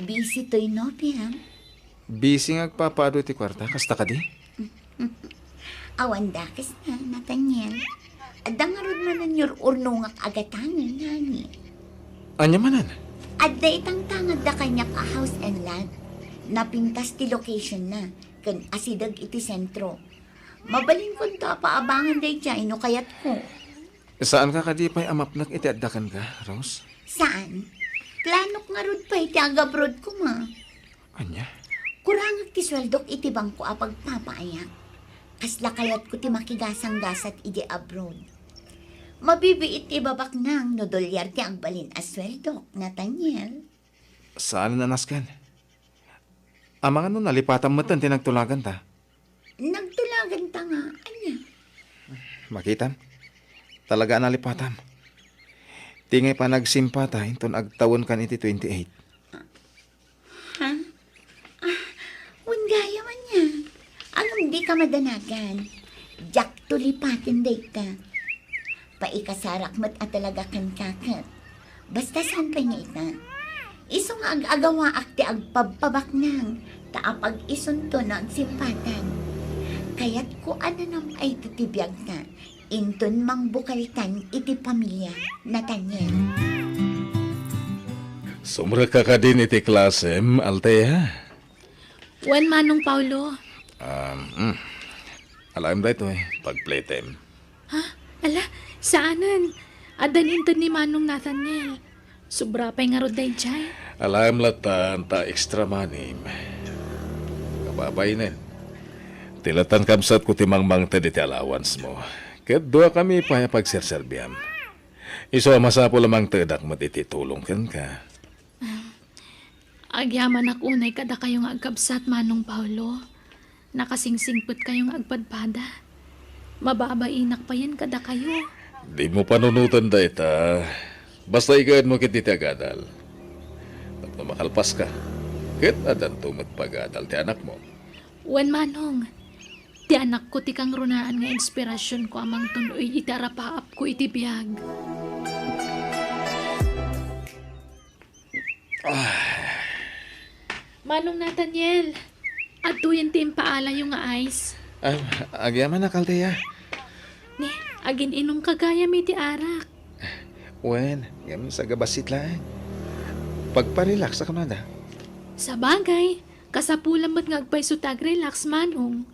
Busy to'y nobya. Busy ngagpapado iti kwarta, kasta ka di? Awan dakis na, Nathaniel. Adangarod manan your urnungak agatanan, honey. Anya manan? Adda itang tangad da kanya ka house and land. Napintas ti location na. Kan asidag iti sentro. Mabalin ko ta paabangan day dyan, no kayat ko. Saan ka kadi pa'y amapnak iti addakan ka, Rose? Saan? Planok nga rod pa iti agabrod ko ma. Anya? Kurangag ti sweldok iti bangko apag papaayak. Kasla kayat ko ti makigasang gasat iti abroad. Mabibiit ti babak nang no dolyar ti agbalin as sweldok, Nathaniel. Saan nanaskan? Amang ano nalipatan mo tan tinagtulagan ta? Nagtulagan ta nga, anya. Makitam? Talaga nalipatan. Tingay pa nagsimpata, inton agtawon kan iti 28. Ha? Gaya man niya. Ang hindi ka madanagan. Jack tulipatin day ka. Paikasarak mat at talaga kan kakat. Basta saan pa niya ita. Iso nga ag-agawa akti agpabpabak nang. Taapag isunto na agsimpatan. Kaya't ko ano nam ay tutibiyag na. Inton mang bukalitan iti pamilya, Nathaniel. Sumra ka ka din iti klasem, Althea. When, Manong Paulo? Alam da ito pag-playtime. Ha? Ala, saanan? Adan inton ni Manong Nathaniel. Sobra pa'y nga rod day jay. Alam latan ta extra manim. Kababay na. Tilatan kamsat ko timangmang ta diti allowance mo. Ket dua kami pa pagserserbiam. Iso masapo lamang tedak mo diti tulong kan ka. Agyaman unay kada kayong agkabsat, Manong Paulo. Nakasingsingput kayong agpadpada. Mababainak pa yan kada kayo. Di mo panunutan da ita. Basta ikain mo kit iti agadal. Tapos makalpas ka. Kit adan tumot pagadal ti anak mo. When, Manong? Ti anak ko ti kang runaan nga inspirasyon ko amang tunoy iti arapaap ko iti biyag. Manong Nathaniel, adto yan ti paala yung nga ice. Ay, agyaman na kaldeya. Ni, agin inom kagaya mi ti arak. Wen, yan sa gabasit lang. Pagparelax ako na da. Sa bagay, kasapulan mo't ngagpay so tag-relax manong.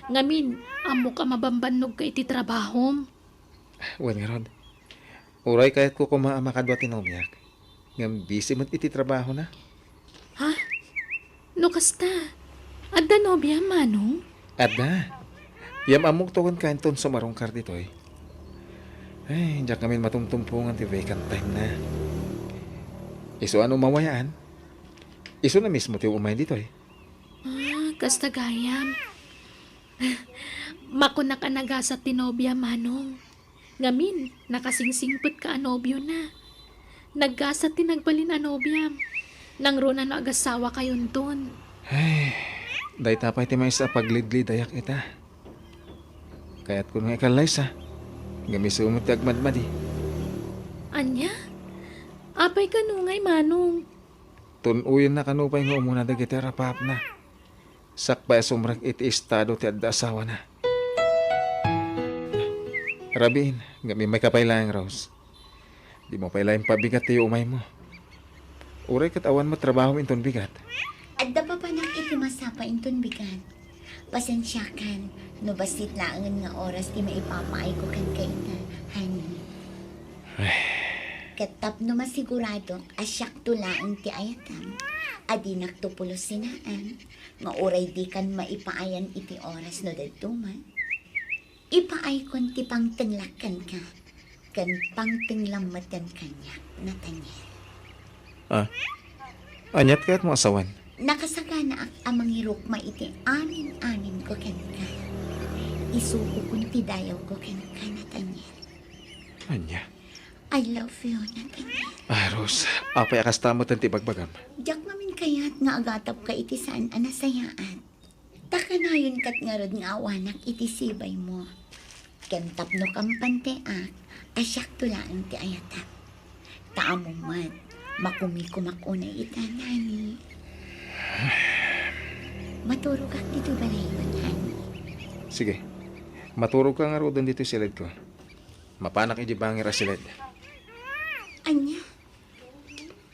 Ngamin, amo ka mabambanog ka iti trabahom. Wen nga Rod. Uray kahit ko makadwa tinobyak. Ngam busy mo't iti trabaho na. Ha? No kasta? Adda nobya manong? Ada. Yam amok to kan kanton sumarong kar dito eh. Ay, diyak kami matumtumpungan ti vacant time na. Iso ano mawayaan? Iso na mismo ti umay dito eh. Ah, kasta gayam. Makuna ka nagasa tinobya manong. Ngamin, nakasingsingpot ka anobyo na. Naggasa tinagbalin anobyam. Nang runa no agasawa kayon ton. Ay, dahi tapay ti may sa paglidli dayak ita. Kaya't ko nung ikalay sa. Gamisumot ti agmadmadi. Anya? Apay ka nungay manong. Tunuyin na kanupay nga umuna dagiti rapap na. Sakbay sumrak iti estado ti adda asawa na. Rabin, gami may kapailayang Rose. Di mo pailayang pabigat ti umay mo. Uray kat awan mo trabaho inton bigat. Adda pa nang iti masapa inton bigan. Pasensya kan, no basit laangan nga oras di maipapaay ko kan kayo na, honey. Katap no masigurado, asyak tulaan ti ayatam. Adi naktupulos sinaan, nga oray di kan maipaayan iti oras no dadtuman. Ipaay kon ti pangtenglakan ka, kan pangtenglamatan kanya, Nathaniel. Ah, anyat kaya't mo asawan. Nakasagana ang mangirok maiti anin ko ken ka. Isuko kun ti dayaw ko ken ka, Nathaniel. Anya? I love you, Nathaniel. Ah, Rose, apay akastamot ang tibagbagam. Diyak mamin kayat nga agatap ka iti saan anasayaan. Takanayon kat nga rod nga awanak iti sibay mo. Ken tapno kang panteak, asyak tulaan ti ayatap. Taamo man, makumikumakunay itanani. Maturog ak dito balayon, honey. Sige, maturog ka nga rodan dito silid ko. Mapanak ijibangir a silid. Anya?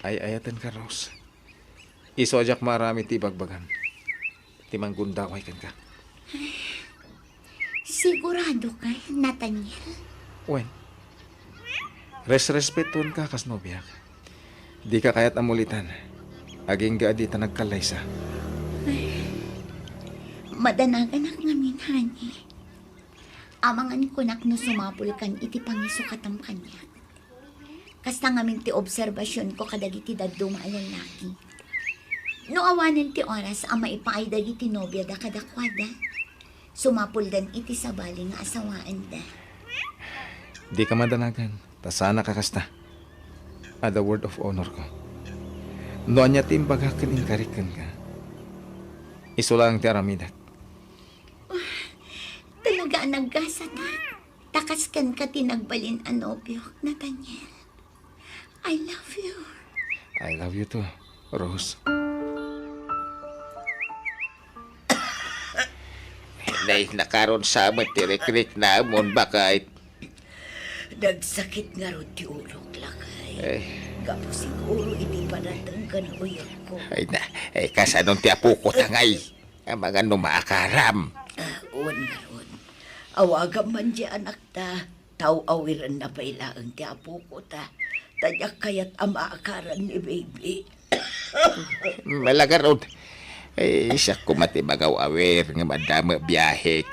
Ay ayatan ka, Rose. Isojak marami ti bagbagam. Timang gundaway kan ka. Sigurado ka, Nathaniel? Wen, respetuan ka kas nobyak. Di ka kayat amulitan. Aging gaadi ta nagkalaysa. Madanagan ak ngamin, honey. Amangan ko nak no sumapul kan iti pangisukatam kanya. Kasta ngamin ti obserbasyon ko kadagiti daddo maalalaki. No awanan ti oras ang maipaay dagiti nobya da kadakwada. Sumapul dan iti sabali nga asawaan da. Di ka madanagan. Tasana ka kasta. A the word of honor ko. No anya timbaga iningkarikan ka. Iso lang ti aramidak. Talaga naggasa na. Takaskan ka tinagbalin anobyo, Nathaniel. I love you. I love you too, Rose. Nay, nakaroon sa amat tirekrik na amon bakit. Nagsakit nga ro ti ulok lakay. Ay, Gapo siguro iti panatang kan uyag ko. ay na, ay kasanong ti apo ko tangay. Ang mga numaakaram. Uwan nga ron. Awagam man di anak ta. Tau-awiran na pailaan ti apo ko ta. Tadyak kayat amaakaran ni baby. Malaga ron. Ay, siya ko matibagaw awer nga madama biyahek.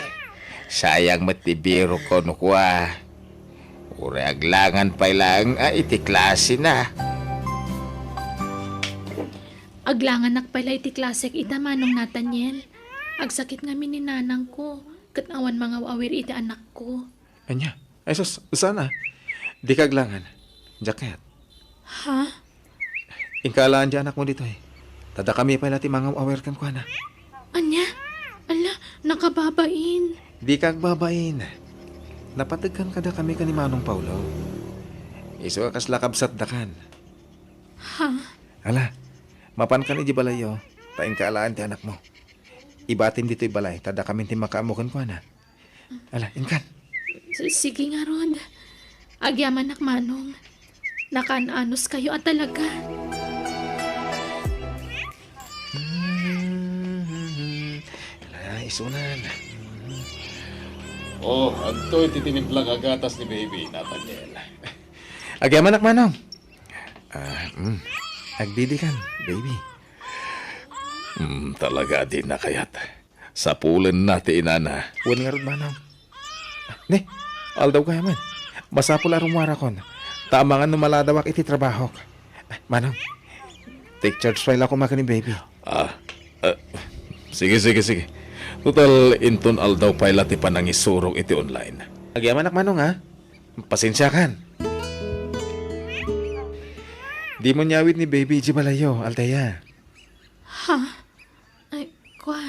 Sayang matibiro ko no kwa. Ure aglangan pa lang iti klase na. Aglangan nakpala iti klasek ita manong Nathaniel. Agsakit nga ni nanang ko. Kat awan mga awir iti anak ko. Anya? Ay sus, sana. Di kaglangan. Jacket. Ha? Ingkalaan di anak mo dito eh. Tada kami pa natin mga aware kan kwa na. Anya? Ala, nakababain. Di kag babain. Napatagkan kada kami ka ni Manong Paulo. Iso kas lakabsat dakan. Ha? Ala, mapan ka ni di balayo. Taing kaalaan ti anak mo. Ibatin dito'y balay, tada kami ti makaamukan ko na. Ala, inkan. Sige nga, Rod. Agyaman nak manong. Nakananos kayo at talaga. Ala, isunan. Oh, antoy titinimplang agatas ni baby, Nathaniel. Agyaman nak manong. Agdidikan, baby. Talaga din na kayat. Sa pulen natin inana. Huwag nga rin manong. Ne, aldaw kaya man. Masapul arumwara kon. Tamangan numaladawak iti trabaho. Manong, take charge file ako maka ni baby. Sige. Total, inton aldaw pala ti panangisurong iti online. Agyaman nak manong ha. Pasensya kan. Di mo nyawit ni baby di balayo, Althea. Ha? Ay, kwa.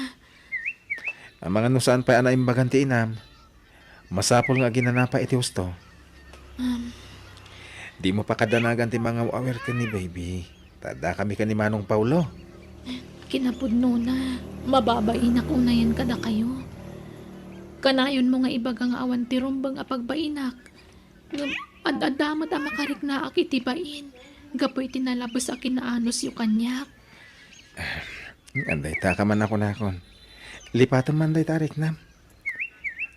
Ang mga nusaan pa ana imbagan ti inam. Masapol nga ginanapa iti husto. Di mo pa kadanagan ti mga awer ka ni baby. Tada kami ka ni Manong Paulo. Kinapudno na. Mababain ako na yan kada kayo. Kanayon mo nga ibaga nga awan ti rumbang apagbainak. Ad-adamat ang makarik na akitibain. Gapoy tinalabas akin na anos yung kanyak. Anday ta ka man ako nakon. Lipatan man day tarik na.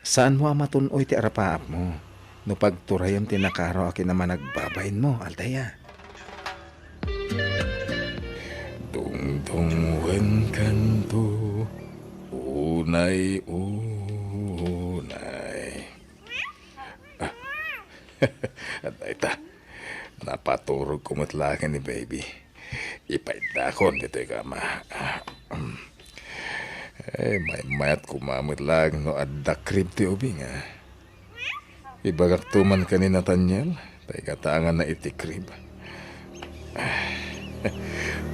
Saan mo ang matunoy ti arapaap mo? No pagturayam ti nakaro akin naman nagbabayin mo, Althea. Tungtungwen kanto, unay. Anday ta. Napaturog kumatlakan ni baby. Ipaidakon dito ka ma. May mayat kumamit lang no adda krib ti ubing Ibagak tuman ka ni Nathaniel. Tay katangan na iti krib.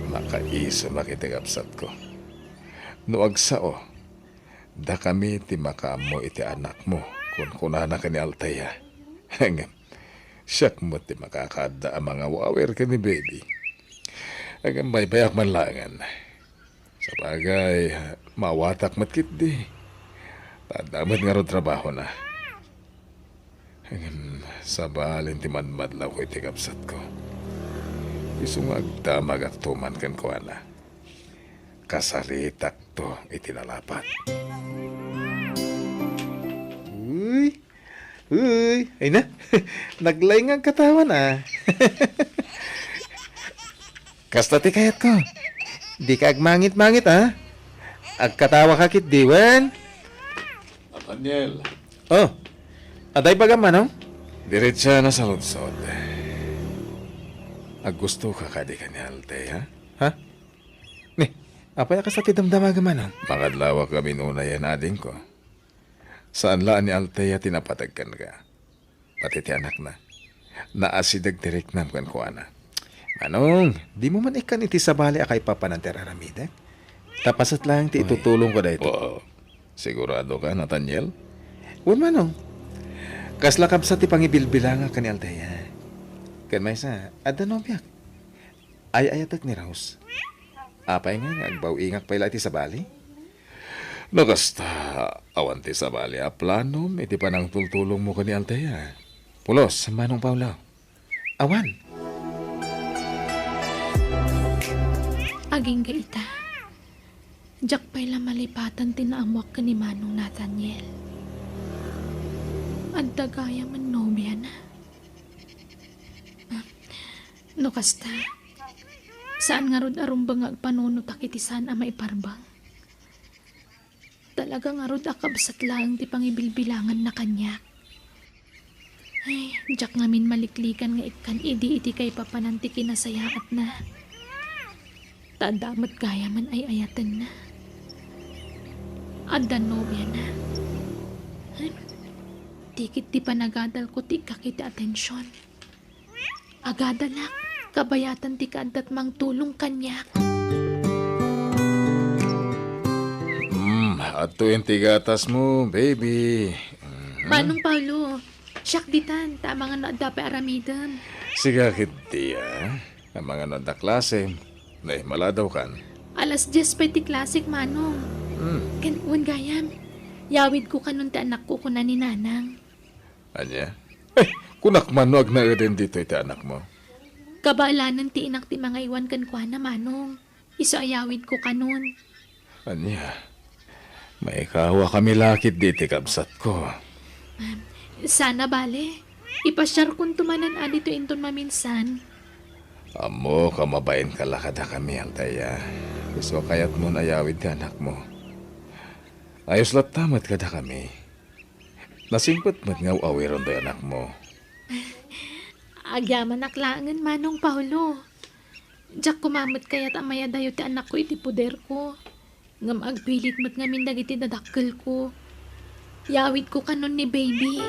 Makaisa makitigapsat ko. No agsao. Da kami ti makamo iti anak mo. Kung kunana ka ni Althea. Hanggang. Siyak mo ti makakada ang mga wawer ka ni baby. Hanggang may bayak man langan. Sa bagay, mawatak matkit di. Tadamat nga ro trabaho na. Hanggang sa balin ti madmadlaw ko iti kapsat ko. Isungag damag at tuman kan ko na. Kasaritak to itinalapat. Uy, ay na. Naglayng ang katawan Kasta ti kayat ko. Di ka agmangit-mangit Agkatawa ka kit diwan. Nathaniel. Oh, aday bagam manong? Diretsa na sa lunsod. Gusto ka kadi ka ni Althea? Ha? Ni, apaya ka sa tidamdamaga manong? Makadlawa kami nuna yan ading ko. Saan laan ni Althea tinapatagkan ka? Pati ti anak na. Naasidag direk nam kan ko ana. Manong, di mo man ikan iti sabali akay papananteraramide? Tapasat lang ti itutulong ko dahito. Oo. Sigurado ka, Nathaniel? Uwan manong. Kaslakab sa ti pangibilbilanga ka ni Althea. Kan may sa, adda nobyak. Ay ayatak ni Rose. Apay nga, agbaw ingak pala iti sabali? Nakasta, awan ti sa bali a planom, iti pa nang tultulong mo ka ni Althea. Pulos, Manong Paulo. Awan. Aging gaita. Diyak pa'y malipatan tinaamwak ka ni Manong Nathaniel. At dagaya man nobya na. No kasta, saan nga rod arumbang agpanunot akitisan ang maiparbang? Talaga nga rod akabsat lang ti pangibilbilangan na kanya. Ay, diyak ngamin maliklikan nga ikan iti kay papananti kinasayaat na. Tadamat kaya man ay ayatan na. Adda nobya na. Ay, tikit ti panagadal ko ti kakiti atensyon. Agadalak, kabayatan ti kaaddat mang tulong kanyak. ato yung tigatas mo, baby. Manong Paulo, siyak ditan, tama nga na dapat aramidam. Siga kiti, ang mga nada klase. Naimala daw kan. Alas 10 pa'y ti klasik, manong. Kanuan gayam. Yawid ko kanon ti anak ko kuna ni nanang. Anya? Ay, kunak manuag na din dito iti anak mo. Kabalanan ti inak ti mga iwan kan kwa na, manong. Iso ayawid ko kanon. Anya? May kawa kami lakit dito kabsat ko. Sana bale. Ipasyar kung tumanan dito inton maminsan. Amo, kamabain kalakada kami ang taya. So kayat mo nayawid ka anak mo. Ayos lat tamat kada kami. Nasingpot mo't ngaw awiron do anak mo. Agyaman naklangan, manong Paulo. Diyak kumamot kayat amaya dayo ti anak ko iti puder ko. Ngam agpilit mo't ngamin dagiti dadakkel ko. Yawid ko kanon ni baby.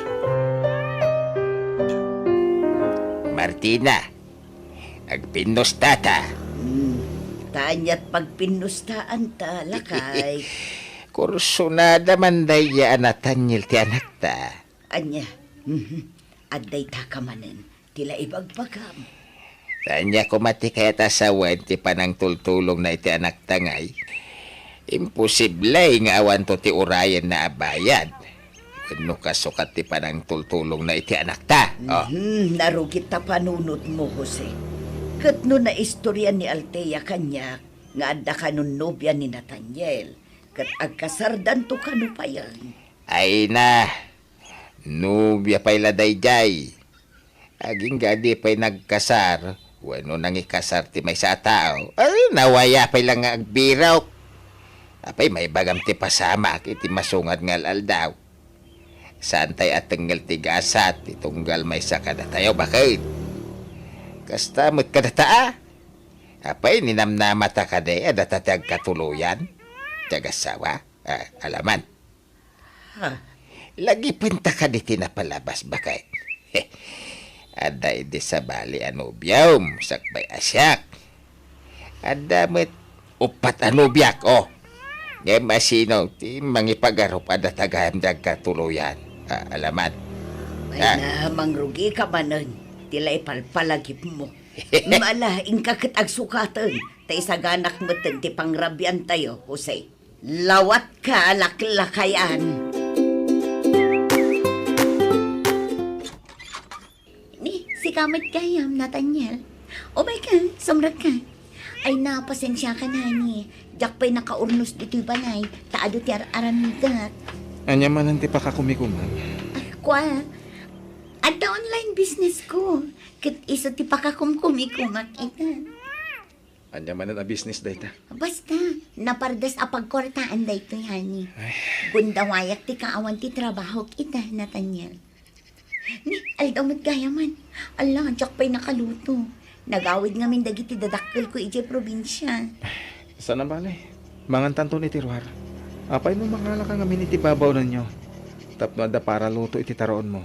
Martina, agpinos tata. Tanya't pagpinustaan ta, lakay. Kurso na daman daya anatanyil ti anak ta. Anya, aday ta kamanen, tila ibagbagam. Tanya ko mati kaya tasawan ti panang tultulong na iti anak tangay. Imposible nga awan to ti urayan na abayad. Ano kasukat ti panang tultulong na iti anak ta. Oh. Narugit ta panunot mo, Jose. Kat no na istorya ni Altea kanya, nga adda kanon nobya ni Nathaniel. Kat agkasardan to kano pa yan. Ay na, nubya pa'y laday-jay. Aging gadi pa'y nagkasar, wano nang ikasar ti may sa tao. Ay, nawaya pa'y lang nga agbiraw. Apay may bagam ti pasamak, iti masungad ngal aldaw. Santay at tenggal ti gasat, itunggal may sa kadatayo, bakit? Kastamot kadataa. Apay ninamnamata ka de, adatatag katuluyan. Tagasawa, alaman. Ha? Lagi punta ka di tinapalabas, bakit? Aday di sa bali anubyam, sakbay asyak. Adamit upat anubyak, oh. Ngayon masino, ti mangipagarup adatagayam dag katuluyan. Alaman. Ay na, mangrugi ka manon. Tila ipalpalagip mo. Mala, ingkakit agsukatan. Tay sa ganak mo ti pangrabyan tayo, Jose. Lawat ka, laklakayan. Ni, si kamit kayam, Nathaniel. O may ka, sumrag ka. Ay napasensya ka na ni. Diyak pa'y nakaurnos dito'y balay. Taado ti aramigat. Anya man ang tipa ka kumikuman. Ay, kwa. At online business ko. Kit iso ti pakakumkumikumak ita. Anya man ang business dayta. Basta, napardas apagkortaan da ito yani. Gundawayak ti kaawan ti trabaho kita, Nathaniel. Ni, aldamot gaya man. Ala, diyak pa'y nakaluto. Nagawid ngamin dagiti dadakkel ko iti probinsya. Sana bale? Mangan tanto ni Tiruar. Apay mo mangala ka ngamin iti babaw ninyo. Tapno da para luto iti taroon mo.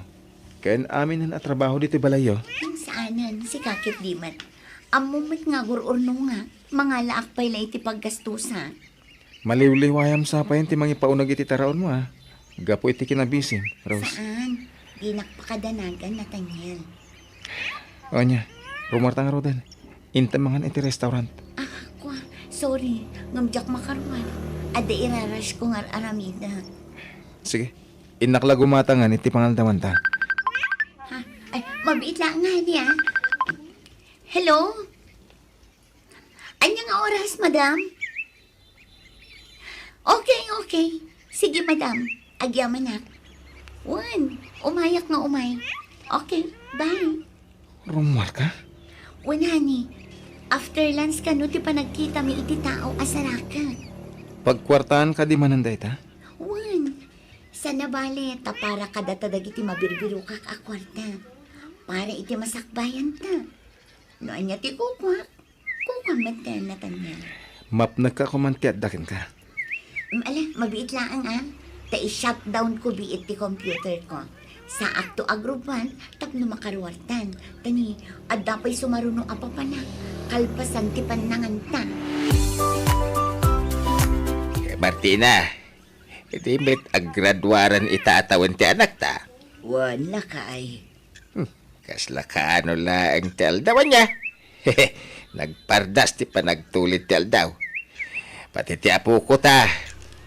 Kayan amin ang atrabaho dito balayo. Ang saanan, si kakit dimat. Amumit nga gururno nga. Mga laak pa'y la iti paggastusa. Maliwliwayam sa payan ti mga ipaunag iti taroon mo ha. Gapo iti kinabisin, Rose. Saan? Di nakpakadanagan, Nathaniel. O nya, rumarta nga rodan. Intamangan iti restaurant. Ah, kwa. Sorry, ngamjak makaruan. Ada irarash ko nga aramida. Sige, inakla gumatangan iti pangaldaman ta. Ha? Ay, mabiit lang nga niya. Hello? Anya nga oras, madam? Okay. Sige, madam. Agyaman na. Umayak nga umay. Okay, bye. Rumar ka? Honey. After lunch ka no, ti pa nagkita mi iti tao asaraka. Pagkwartaan ka di mananday ta? Sana bale, ta para kadatadag iti mabirbiro kak akwarta. Para iti masakbayan ta. No anya ti kukwa. Kukwa mata, Nathaniel. Mapnag ka kumantiat dakin ka. Ala, mabiit lang Ta i-shutdown ko biit ti computer ko. Sa akto agrupan, tapno makaruwartan. Tani, adda pa'y sumarunong apapana. Kalpasan ti panangan ta. Martina, iti met aggraduaran itaatawan ti anak ta. Wala ka ay. Kasla ka ano lang ti aldawan niya. Nagpardas ti panagtulit ti aldaw. Pati ti apo ko ta.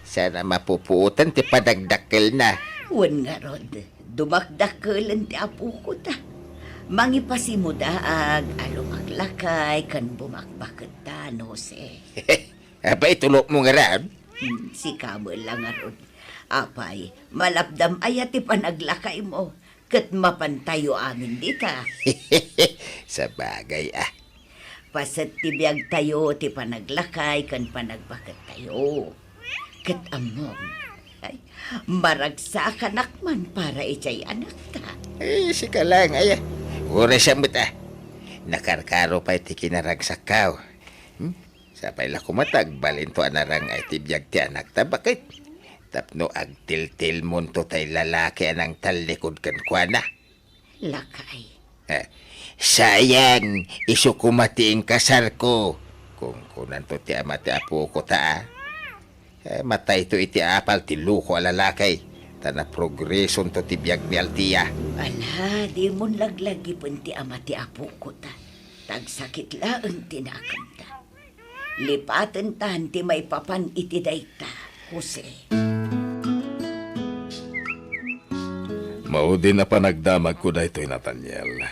Sana mapupuutan ti panagdakkel na. Wan nga rod, dumakdakalan ti apo ko ta. Mangipasi mo daag, alumaglakay, kan bumakbakat ta, Jose. Abay, tulok mo nga ran. Si Kamo lang nga rod. Apay, malapdam ayat ti panaglakay mo. Kat mapantayo amin dita. Sa bagay Pasat ti biyag tayo ti panaglakay kan panagbakat tayo. Kat among, ay, maragsa ka nakman para ichay anak ta. Sika lang, Ura siya mo ta. Nakarkaro pa iti kinaragsak ka. Sapay la kumatag, balinto anarang ay tibiyag ti anak ta. Bakit? Tapno agtil-til mo to tay lalaki anang talikod kan kwa na. Lakay. Sayang, iso kumati ang kasar ko. Kung kunan to ti ama ti apo ko ta. Matay to iti apal ti luko alalakay. Tana progreson to ti biyag ni Altia. Ala, di mo laglagi pun ti ama ti apo ko ta. Tagsakit laang tinakam ta. Lipatan tahan ti may papan iti dayta, Jose. Maudi na panagdamag ko dahito Nathaniel.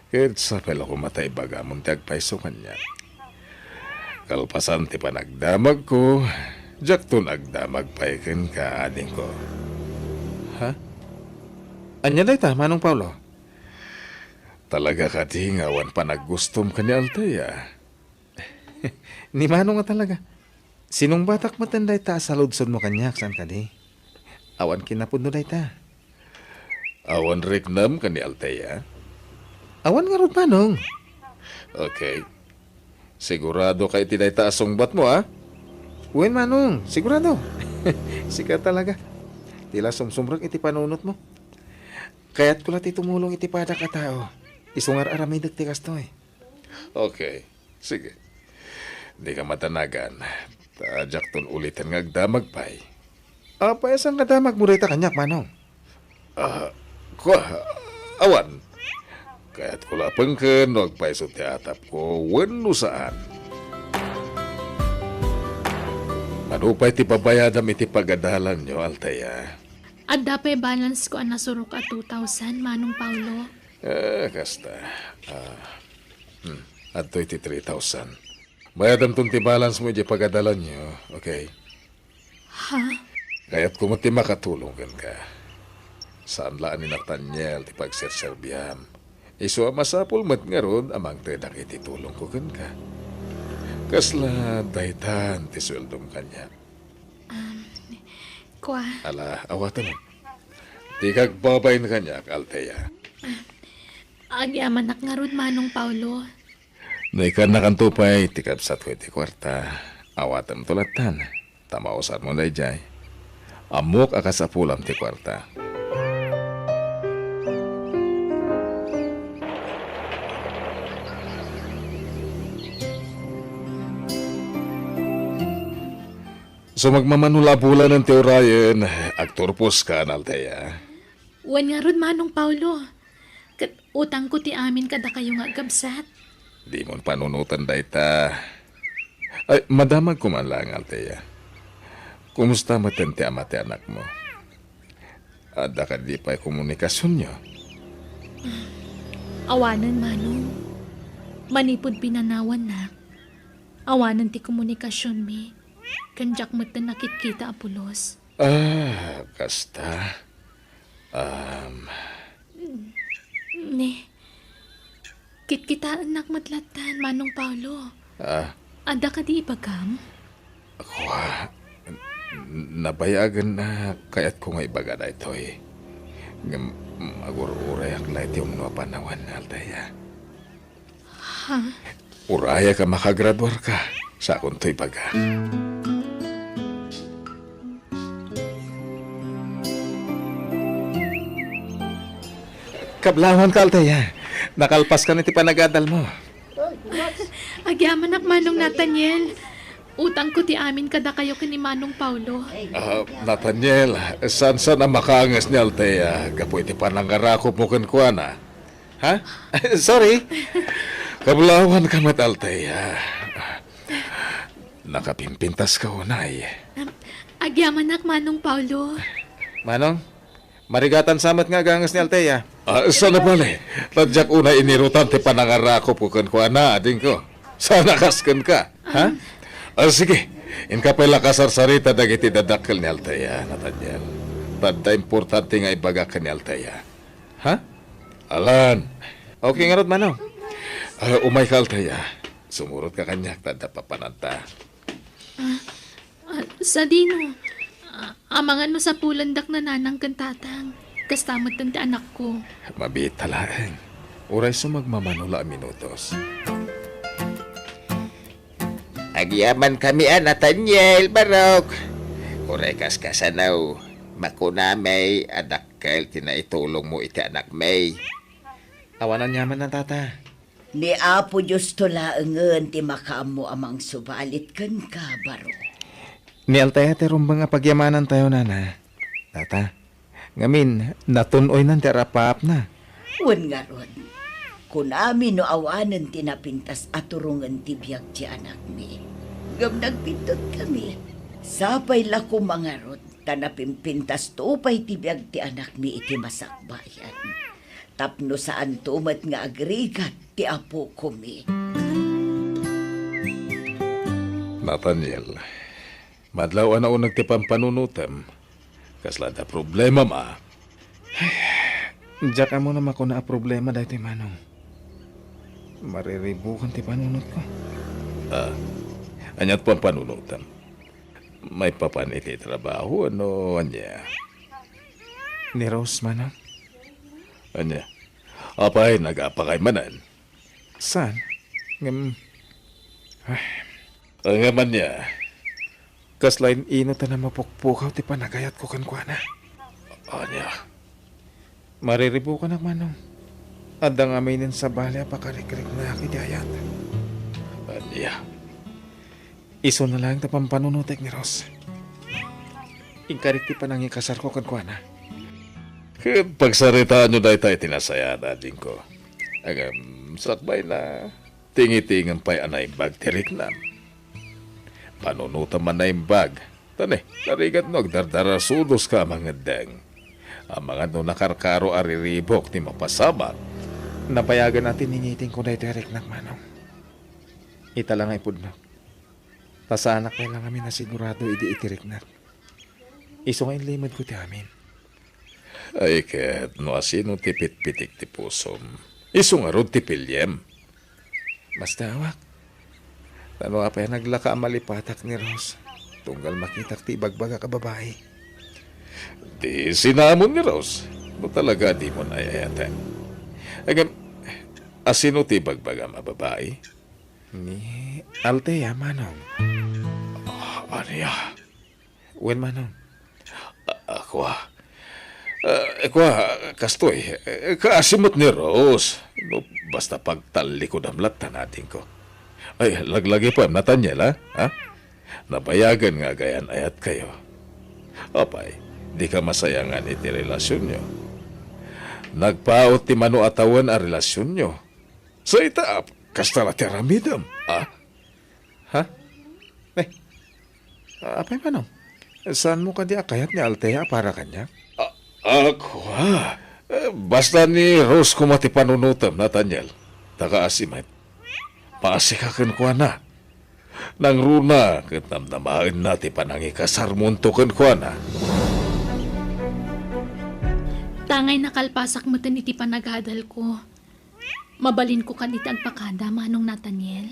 Kahit sa pala ko matay baga mong tiagpaiso kanya. Kalpasan ti panagdamag ko, jak to nagdamag paikin ka ading ko. Ha? Anya day ta, Manong Paulo? Talaga ka tingawan panagustom ka ni Althea. Ni Manong nga talaga. Sinong batak matanday ta sa ludsod mo kanyak, san ka di? Awan kinapod no day ta. Awan riknam ka ni Althea. Awan nga ron, Manong. Okay. Sigurado kay tinay taasong bat mo, ha? Uwin, Manong. Sigurado. Sika talaga. Tila sumsumrag iti panunot mo. Kaya't kulat tumulong iti pada ka tao. Isungar aramay dagtikas to eh. Okay. Sige. Di ka matanagan. Tajak ton ulitan ngagdamag pay. Payasan ka damag mo rita kanyak, Manong. Awan. Kaya't kulapang ka nagpay sa teatap ko wano saan. Manupay ti pabayadam iti pagadalan nyo, Althea. At dapat balance ko ang nasurok at 2,000, Manong Paulo. Kasta. At 23,000. Bayadam tong ti balance mo iti pagadalan nyo, okay? Ha? Kaya't kung ti makatulong ka. Saan laan ni Nathaniel ti pagserserbiam. Iso masapul mat nga ron amang tedak iti tulong ko ka. Kasla daytan ti sweldom kanya. Kwa? Ala, awatan mo. Di kagbabay na kanya, Althea. Agyaman nga ron, Manong Paulo. Naikan na kantupay, tikab sa 20 kwarta. Awatan mo tulatan. Tamausan mo na ijay. Amok akasapulam ti kwarta. So magmamanula-bula ng teorayan, aktor pos ka, Althea. Wan nga ron, Manong Paulo. Kat utang ko ti amin kada kayo nga gabsat. Di mo panunutan dayta. Ay, madamag ko man lang, Althea. Kumusta matente ama ti anak mo? Ada ka di pa'y komunikasyon nyo? Awanan, Manong. Manipod pinanawan na. Awanan ti komunikasyon mi. Kanjak mo't na nakikita apulos. Kasta. Ne. Kitkita anak matlatan, Manong Paulo. Ada ka di ibagam? Ako, nabayagan na kaya't ko nga ibaga na ito eh. Magur-uray ang lahat yung mga panawan, Althea. Ha? Uraya ka makagraduar ka sa akong to'y baga. Kablawan ka, Althea. Nakalpas ka na ti panagadal mo. Agyaman ak Manong Nathaniel. Utang ko ti amin kada kayo kini Manong Paulo. Nathaniel, saan na makaangas ni Althea? Kapoy ti panangarakop mo kan kuana. Ha? Sorry. Kablawan ka mat, Althea. Nakapimpintas ka, unay. Agyaman nak Manong Paulo. Manong, marigatan samat nga gangas ni Althea. Sana pala, tadyak una inirutan ti panangarako po kan ko ana, ading ko. Sana kaskan ka, ha? Sige, in ka pala kasarsarita dagiti dadakkel ni Althea, Nathaniel. Tadda importante nga ibaga ka ni Althea. Ha? Alan, Okay nga rod, Manong. umay ka, Althea. Sumurot ka kanyak, tadda papananta. Sa dino, amangan mo sa pulandak na nanang kantatang. Kastamot ng ti anak ko. Mabit talaeng. Uray sumagmamanula minutos. Agyaman kami, Nathaniel, Barok. Uray kaskasanaw. Makuna may adakkel tinaitulong mo iti anak may. Awanan yaman ng tata. Ni Apo Diyos tulaangan ti makaamo amang subalit kan ka, baro. Ni Althea ti rumbang nga pagyamanan tayo, nana. Tata, ngamin, natunoy ng terapap na. Wan nga ron. Kung amin no awanan tinapintas at turungan ti biyag ti anak mi. Gam nagpintot kami. Sapay la ko mga ron. Tanapimpintas tupay ti biyag ti anak mi iti masakbayan. Tapno saan tumat nga agrigat ti apo ko mi. Nathaniel, madlaw na unag ti pampanunutem. Kaslada problema ma. Diyak ka muna mako na problema dahil ti Manong. Mariribukan ti panunot ko. Anyat pampanunutem. May papaniti trabaho, ano, anya? Ni Rose, Manong. Anya? Apay, nag-apakay manan. Saan? Ang naman niya, Kaslain ino ta na mapukpukaw ti panagayat ko kankwana. anya? Mariribukan ang Manong. Adang aminin sa balya pakarikrik na akidayat. Anya? Iso na lang ta pampanunutek ni Rose. Ingkarik ti panangikasar ko kankwana. Pagsaritaan nyo dahil tayo tinasaya dading ko. Ang sakbay na tingi-tingan pa'y anay bag tiriknam. Panunutan man na yung bag. Tane, narigat no, dardara sudos ka mga deng. Ang mga no nakarkaro ariribok ni mapasabat. Napayagan natin ningiting ko na ito na Manong. Ita lang ay pudno. Tasanak na lang kami na sigurado idi itiriknak. Iso ngayon limad ko ti amin. Ay ket, no asino tipit-pitik ti pusom. Iso nga ron ti pilyem. Mas tawak. Tano nga pa yan naglaka ang malipatak ni Rose. Tunggal makitak ti ibagbaga ka babae. Di sinamon ni Rose. No talaga di mo nayayatan. Agam, asino ti bagbaga mababae? Ni Althea, Manong. Ano ya? Wen, Manong. Ako, kastoy, kaasimot ni Rose. No, basta pagtalikod ang latan natin ko. Ay, laglagi pa, Nathaniel, ha? Nabayagan nga gayan ayat kayo. Apay, di ka masayangan iti relasyon nyo. Nagpaot ti mano atawan a relasyon nyo. Sa itaap, kastala ti ramidam, ha? Ha? Apay, Manong. Saan mo ka di akayat ni Althea para kanya? Ako, basta ni Rose kumati panunutam, Nathaniel. Taka-asimat. Paasikakan ko na. Nang runa, katamdamahin natin panangikasar muntukan ko na. Tangay nakalpasak mo iti panagadal ko. Mabalin ko kanita agpakada, Manong Nathaniel.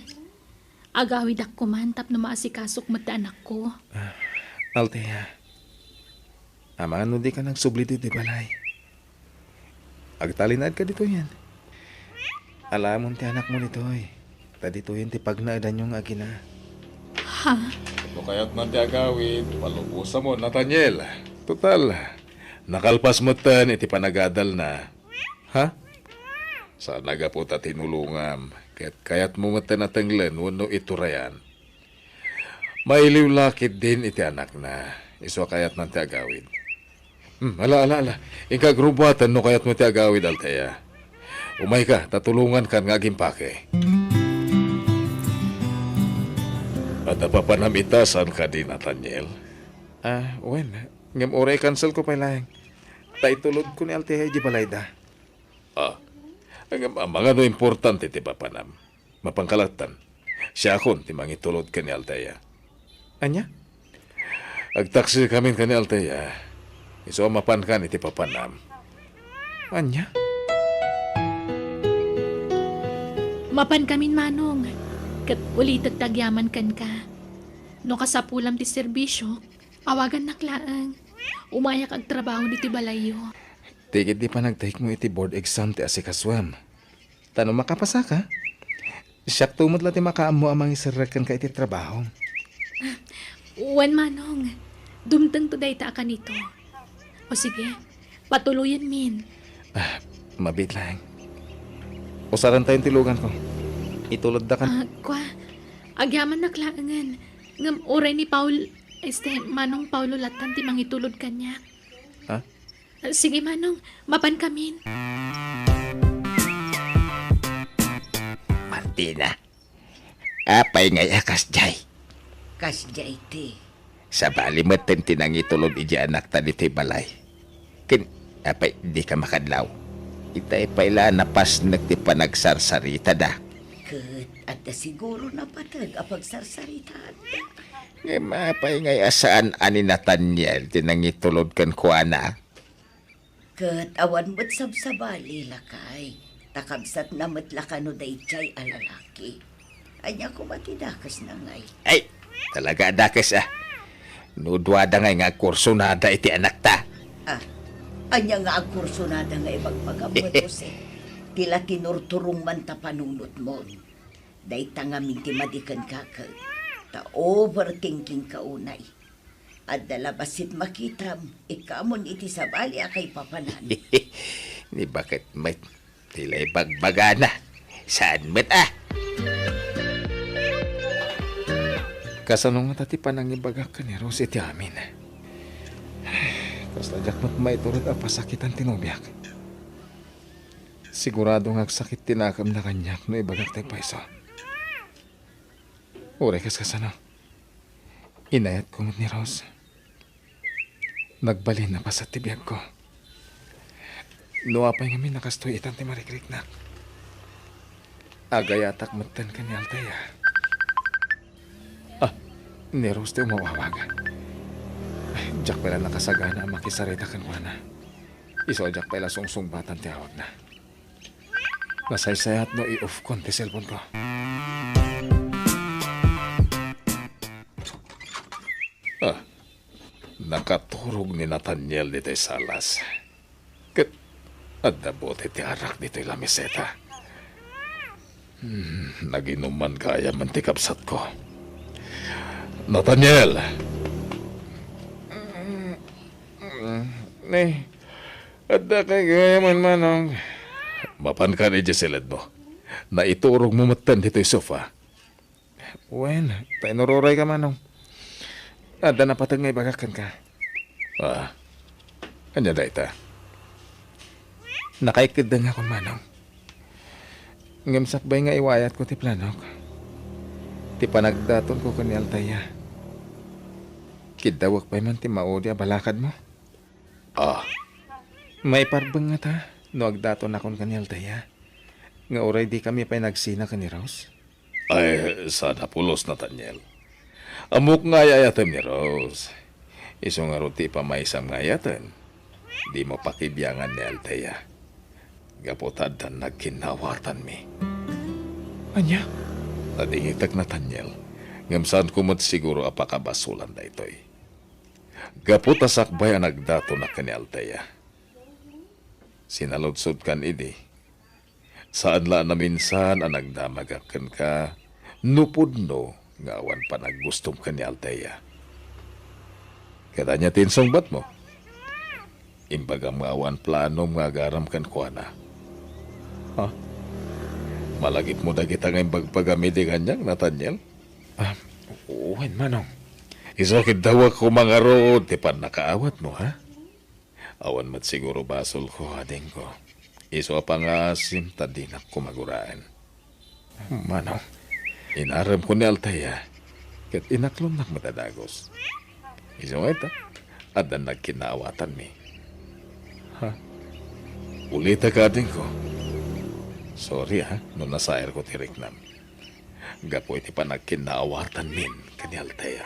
Agawid ako man tapno maasikasok mo anak ko. Althea. Ama, ano di ka nagsubli di balay? Agtalinad ka dito yan. Alamon ti anak mo nito eh. Dito yun ti pagnaadan yung agina. Ha? No kaya't man ti agawid, palubusa mo, Nathaniel. Total, nakalpas mo tan, iti panagadal na. Ha? Sa nagaputa tinulungam, kaya't mo matan natanglan, wano iturayan. Mailiw lakit din iti anak na, iso kayat man ti agawid. Ala. Ikagrubatan no kayat mo ti agawid, Althea. Umay ka, tatulungan kan nga gimpake. Ada pa panamitasan ka di, Nathaniel. Wen, ngam oray cancel ko pa lang. Tay tulod ko ni Alteya di balayda. Ang mga no importante ti papanam. Mapangkalatan. Siya akon ti mangitulod ka ni Alteya. Anya? Agtaksi kami ka ni Alteya. Iso mapan ka ni ti papanam. Anya? Mapan kamin manong. Kat ulit tagyaman kan ka. No kasapulam ti serbisyo, awagan naklaang. Umayak ag trabaho ni ti balayo. Tigid di pa nagtake mo iti board exam ti asikaswam. Tanong makapasa ka? Siyak tumot lang ti makaamo amang isarakan ka iti trabaho. Wan manong, dumtang to dayta ka nito. O sige, patuloyan min. Mabit lang. Usaran tayong tilugan ko. Itulod da ka. Kwa, agyaman naklaangan. Ngam oray ni Paul, manong Paulo latan ti mangitulod kanya. Ha? Sige manong, mapan kamin. Martina, apay ngay akas jay. Kasya iti. Sa balimatan tinangitulod iji anak ta dito'y balay. Apay di ka makadlaw. Itay pala napas nagti panagsarsarita da. Kat at siguro na patag apag sarsaritaan. Ngay mapay ngay asaan ani Nathaniel tinangitulod kan kuana. Kat awan mo't sabsabali lakay. Takabsat na matlakano day chay alalaki. Anya ko matidakas na ngay. Ay, talaga dakes ah. Nudwada ngay nga kurso nada iti anak ta. Anya nga ang kurso nada nga ibang pagamutos Tila tinurturong man ta panunot mo. Day tangamin ti madikan kakag. Ta overthinking ka unay. At dalabasit makitam, ikamon iti sabali akay papanan. Ni bakit may tilay bagbagana. Saan met ah? Kasanong nga tati panangibagak ka ni Rose iti amin. Kasta jak mat maiturod a pasakitan tinubyak. Sigurado nga sakit tinakam na kanyak no ibagak tayo paiso. Ure kas kasano. Inayat ko ni Rose. Nagbalin na pa sa tibiyag ko. Nuapay nga nakastoy itan ti marikrik na. Agayatak matan ka ni Alteya. Ni Rose ti umawawaga. Jack pala nakasagana makisarita kan wana. Iso Jack pala sungsung batan ti awag na. Nasaysayat no i-off kon ti cellphone ko. Nakaturog ni Nathaniel dito'y salas. Kat adabote ti arak dito'y lamiseta. Naginuman kaya mantikapsat ko. Nathaniel! Ada kay gayaman manong. Mapan ka ni Jeseled mo. Na iturog mo matan dito'y sofa. Wen, painururay ka manong. Ada na patag nga ibagakan ka. Anya da ita? Nakaikid nga akong manong. Ngamsakbay nga iwayat ko ti planok. Ti panagdaton ko kani Alteya. Kidawak pa man ti maudi a balakad mo. May parbang nga ta. No agdaton akon kani Alteya. Nga oray di kami pa'y nagsina kani Rose. Ay, sana pulos, Nathaniel. Amok nga yayatan ni Rose. Iso nga ruti pa may isang ngayatan. Di mo pakibiyangan ni Alteya. Gapotad tan nagkinawatan mi. Anya? Nadingitak, Nathaniel. Ngamsaan kumot siguro apakabasulan da ito'y. Gaputa sakbay ang nagdato na kani Alteya. Sinalodsod kan idi. Saan la na minsan ang nagdamagakan ka, nupudno nga awan pa naggustom ka ni Alteya. Kada niya tinsong bat mo? Imbaga mga awan plano nga garam kan kuha na. Malagip mo dagit ang imbagpagamidi kanyang, Nathaniel? Uwan manong. Isakit daw ako mga rood, di pa nakaawat mo, ha? Awan mat siguro basol ko, ading ko. Iso pa nga simtadinak ko maguraan. Manong. Inaram ko ni Alteya, Kat inaklon nak matadagos. Iso nga ito, adan nagkinaawatan mi. Ha? Ulita ka din ko. Sorry ha, nung nasair ko tirik nam. Gapo iti pa nagkinaawatan min kani Althea.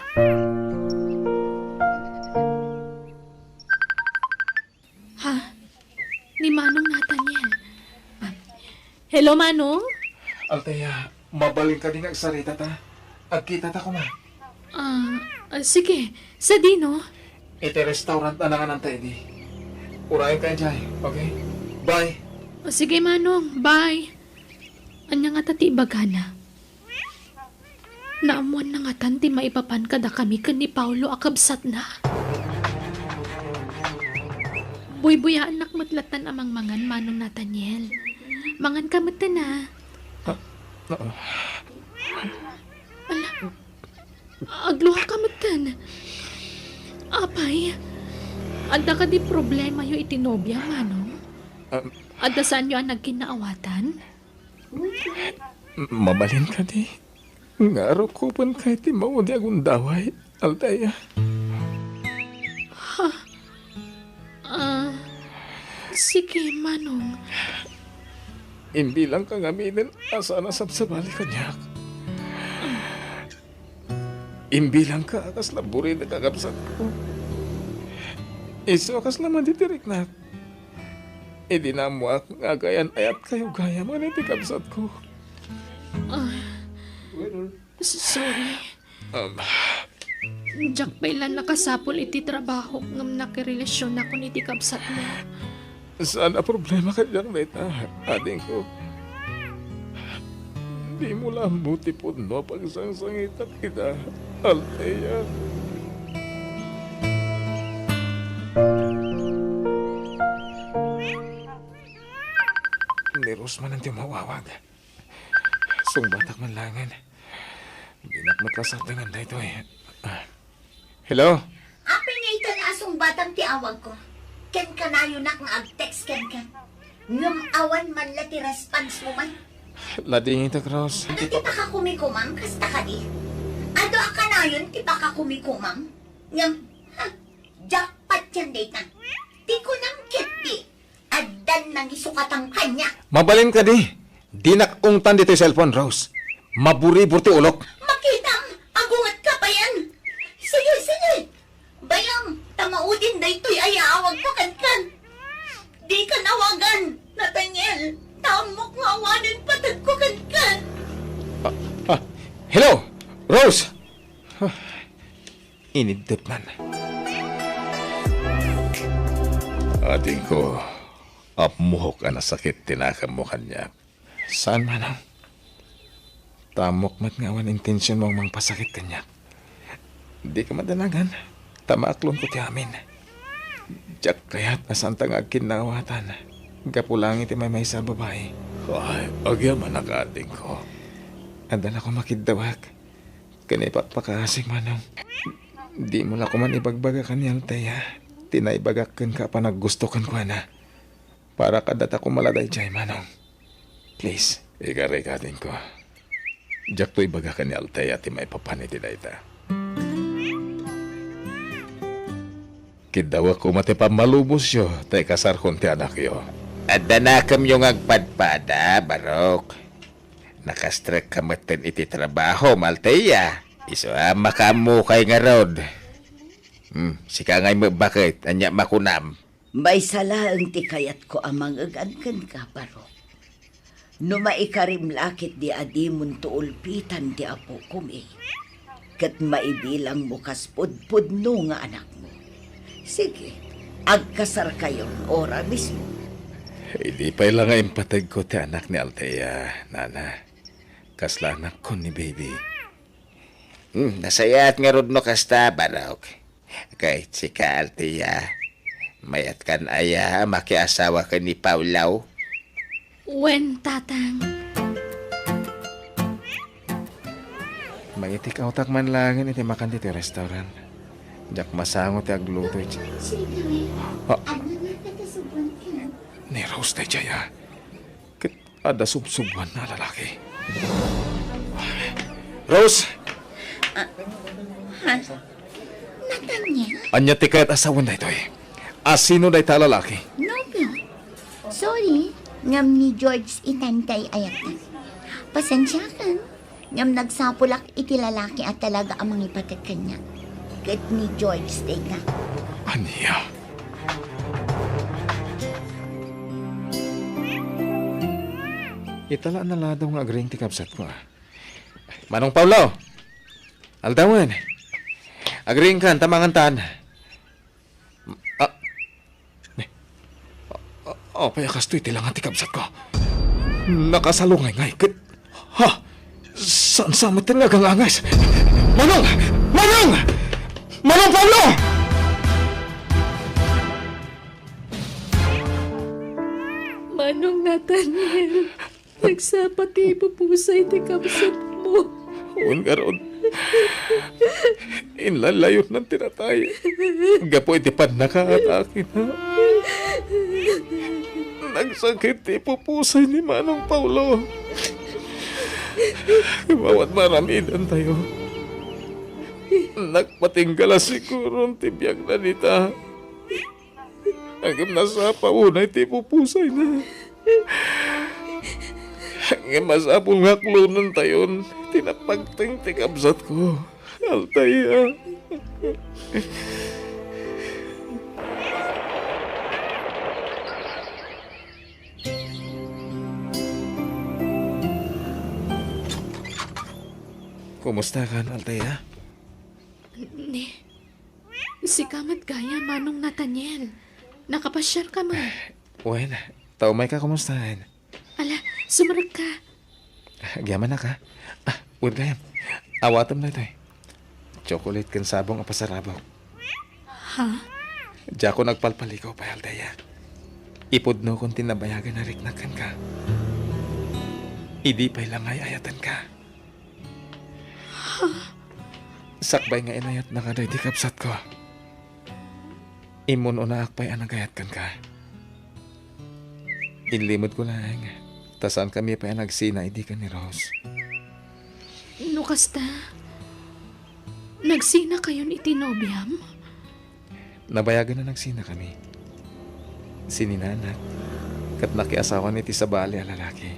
Ha? Ni Manong Nathaniel. Hello, Manong? Althea, mabaling ka din agsarita ta. Agkita ta ko ma. Sige. Sa Dino. Iti restaurant na nga ng Teddy. Urayan ka dyan, okay? Bye. Sige, Manong. Bye. Anya nga tati bagana. Naamuan na nga tanti maipapan kada kami kan ni Paulo akabsat na. Buy-buyaan nakmatlatan amang mangan, Manong Nathaniel. Mangan kamatan na. Agluha kamatan. Apay, adda ka di problema yung itinobya, Manong? Adda saan yung nagkinaawatan? Mabalin ka di. Ngaro ko pan kahit di maudi akong daway, Althea. Sige, Manong. Imbilang kang aminin asa nasab sa balik kanyak. Imbilang ka akas laburi na kakapsat ko. Iso akas naman ditirik na. Idi na mo ak ngagayan ayat kayo gaya man iti kapsat ko. Sorry. Jack pailan nakasapol iti trabaho ngam nakirelasyon ako ni ti kabsat mo. Sana problema ka dyan, Rita, ading ko. Di mo lang buti po no pagsangsangitan kita, Althea. Ni Rosman ang timawawag. Sungbatak man langan. Dinakmat ka sa tingan na ito eh. Hello? Apin nga ito na asong batang tiawag ko. Ken kanayo nak nga ag-text ken kan. Ngam awan man la ti response mo man. Lading ito, Cross. Ano ti pa ka kumikumang kasta ka di? Ado ka na yun ti pa ka kumikumang? Ngam, jackpot yan data. Ti ko nang kitdi. Addan nang isukatang kanya. Mabalin ka di. Di nakungtan dito yung cellphone, Rose. Maburi-burti ulok. Makitang, agungat ka pa yan. Sige. Bayang, tamaudin da ito'y ayaawag ko kan. Di ka nawagan, Nathaniel. Tamok nga awanin patag ko kan. Hello, Rose. Inidot man. Ading ko, apmuhok ka na sakit tinakam mo kanya. Saan man ang? Tamok mat nga awan intensyon mong mang pasakit kanya. Di ka madanagan. Tamaaklon ko ti amin. Diyak kaya't asantang agkinawatan. Gapulang iti may sa babae. Ay, agyaman ang ading ko. Andan ako makidawag. Kanipat pakasig manong. Di mo na ko man ibagbaga kanyang Althea. Tinaibagakkan ka pa naggustukan ko na. Para kadat ako maladay jay manong. Please. Ikaray ka ading ko. Diyak to ibaga ka ni Althea ti may papaniti na ita. Kidawa ko mati pa malubos yo, tay kasar kon ti anak yo. Adda na kam yung agpadpada, Barok. Nakastrek kamatan iti trabaho, Althea. Iso makamukay nga rod. Sika ngay bakit, anya makunam. May salaang ti kayat ko amang agangkan ka, Barok. No maikarim lakit di adimon tuulpitan di apo kumi. Kat maibilang mo kaspud-pud no nga anak mo. Sige, agkasar kayon ora mismo. Hindi pa ilang nga impatag ko ti anak ni Althea, nana. Kasla anak ko ni baby. Nasayat nga rod no kasta, Barok. Kahit si ka, Althea, mayat kan aya makiasawa ka ni Paulaw. Wen, tatang. Mangitik autak man langin iti makan dito restaurant. Diyak masangot ti agluto. Sige, ano na katasuban ka? Ni Rose na jaya. Kit ada subsuban na lalaki. Rose! Nathaniel? Anya ti kaya't asawan na ito eh. Asino na ita lalaki? Nobyo. Sorry, ngam ni George itantay ayat na. Pasensya kan. Ngam nagsapulak iti lalaki at talaga ang mga ipatat kanya. Kat ni George day nga. Anya? Itala na la daw nga agring tikabsat ko. Manong Paulo! Aldawan! Agring kan, tamangan taan. Payakas to iti lang ang tikabsat ko. Nakasalungay ngay. Ha? Saan sa mo talagang angas? Manong! Manong! Manong Paulo! Manong Nathaniel, nagsapati ipupusay ti kabsat mo. Huwag karon. Inlalayot ng tinatay. Gapo iti panakaatake na. Nagsakit ti pupusay ni Manong Paulo. Bawat maramidan tayo. Nagpatinggala siguro ang tibiyag na nita. Hanggang nasa paunay ti pupusay na. Hanggang masapul nga klunan tayon. Tinapagting tikabsat ko. Altaya. Kumusta ka, Altaya? Si Kamat Gaya, Manong Nathaniel. Nakapasyal ka man. Wen, taumay ka kumustahan? Ala, sumarag ka. Gyaman na ka? Wen gayam. Awatam na ito eh. Chocolate kan sabong apasarabaw. Ha? Diya ko nagpalpalikaw pa, Altaya. Ipudno kong tinabayagan na riknakan ka. Idi pa'y langay ayatan ka. Sakbay nga inayat na kaday di kapsat ko. Imun una akpay anagayat kan ka. Inlimod ko lang. Tasan kami pa nagsina idi ka ni Rose. No kasta, nagsina kayon itinobyam? Nabayagan na nagsina kami. Sininanak. Kat nakiasawa ni ti sa bali a lalaki.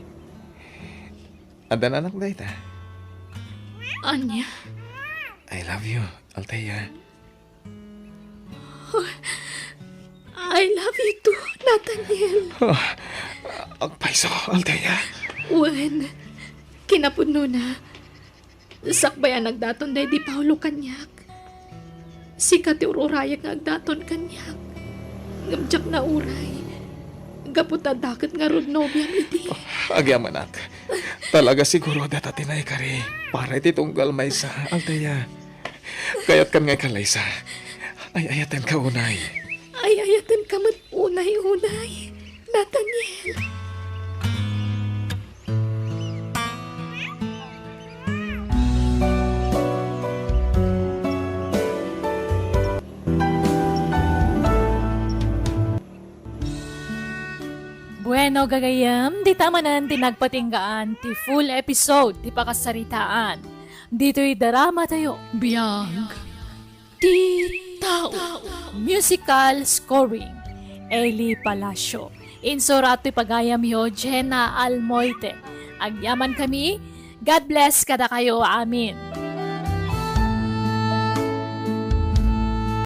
Andan anak dahi ta. Anya? I love you, Altaya. I love you too, Nathaniel. Ang paiso, Altaya. Wen, kinapudno na. Sakbayan nagdaton day di Paulo kanyak. Sikat ti ururayag nga agdaton kanyak. Ngamjak na uray. Gaputa dakat nga rod nobyam iti. Agyamanak. Talaga siguro data tinay kari. Para iti tunggal may sa Altaya. Kayat kan ngay kalaysa. Ay ayatan ka unay. Ay ayatan ka man unay-unay, Nathaniel. Bueno, gagayam, di tama na tinagpatinggaan ti full episode ti pakasaritaan. Dito'y darama tayo. Biyag. Ti Tao. Musical scoring. Eli Palacio. Insurato pagayam yo Jenna Almoite. Agyaman kami. God bless kada kayo. Amin.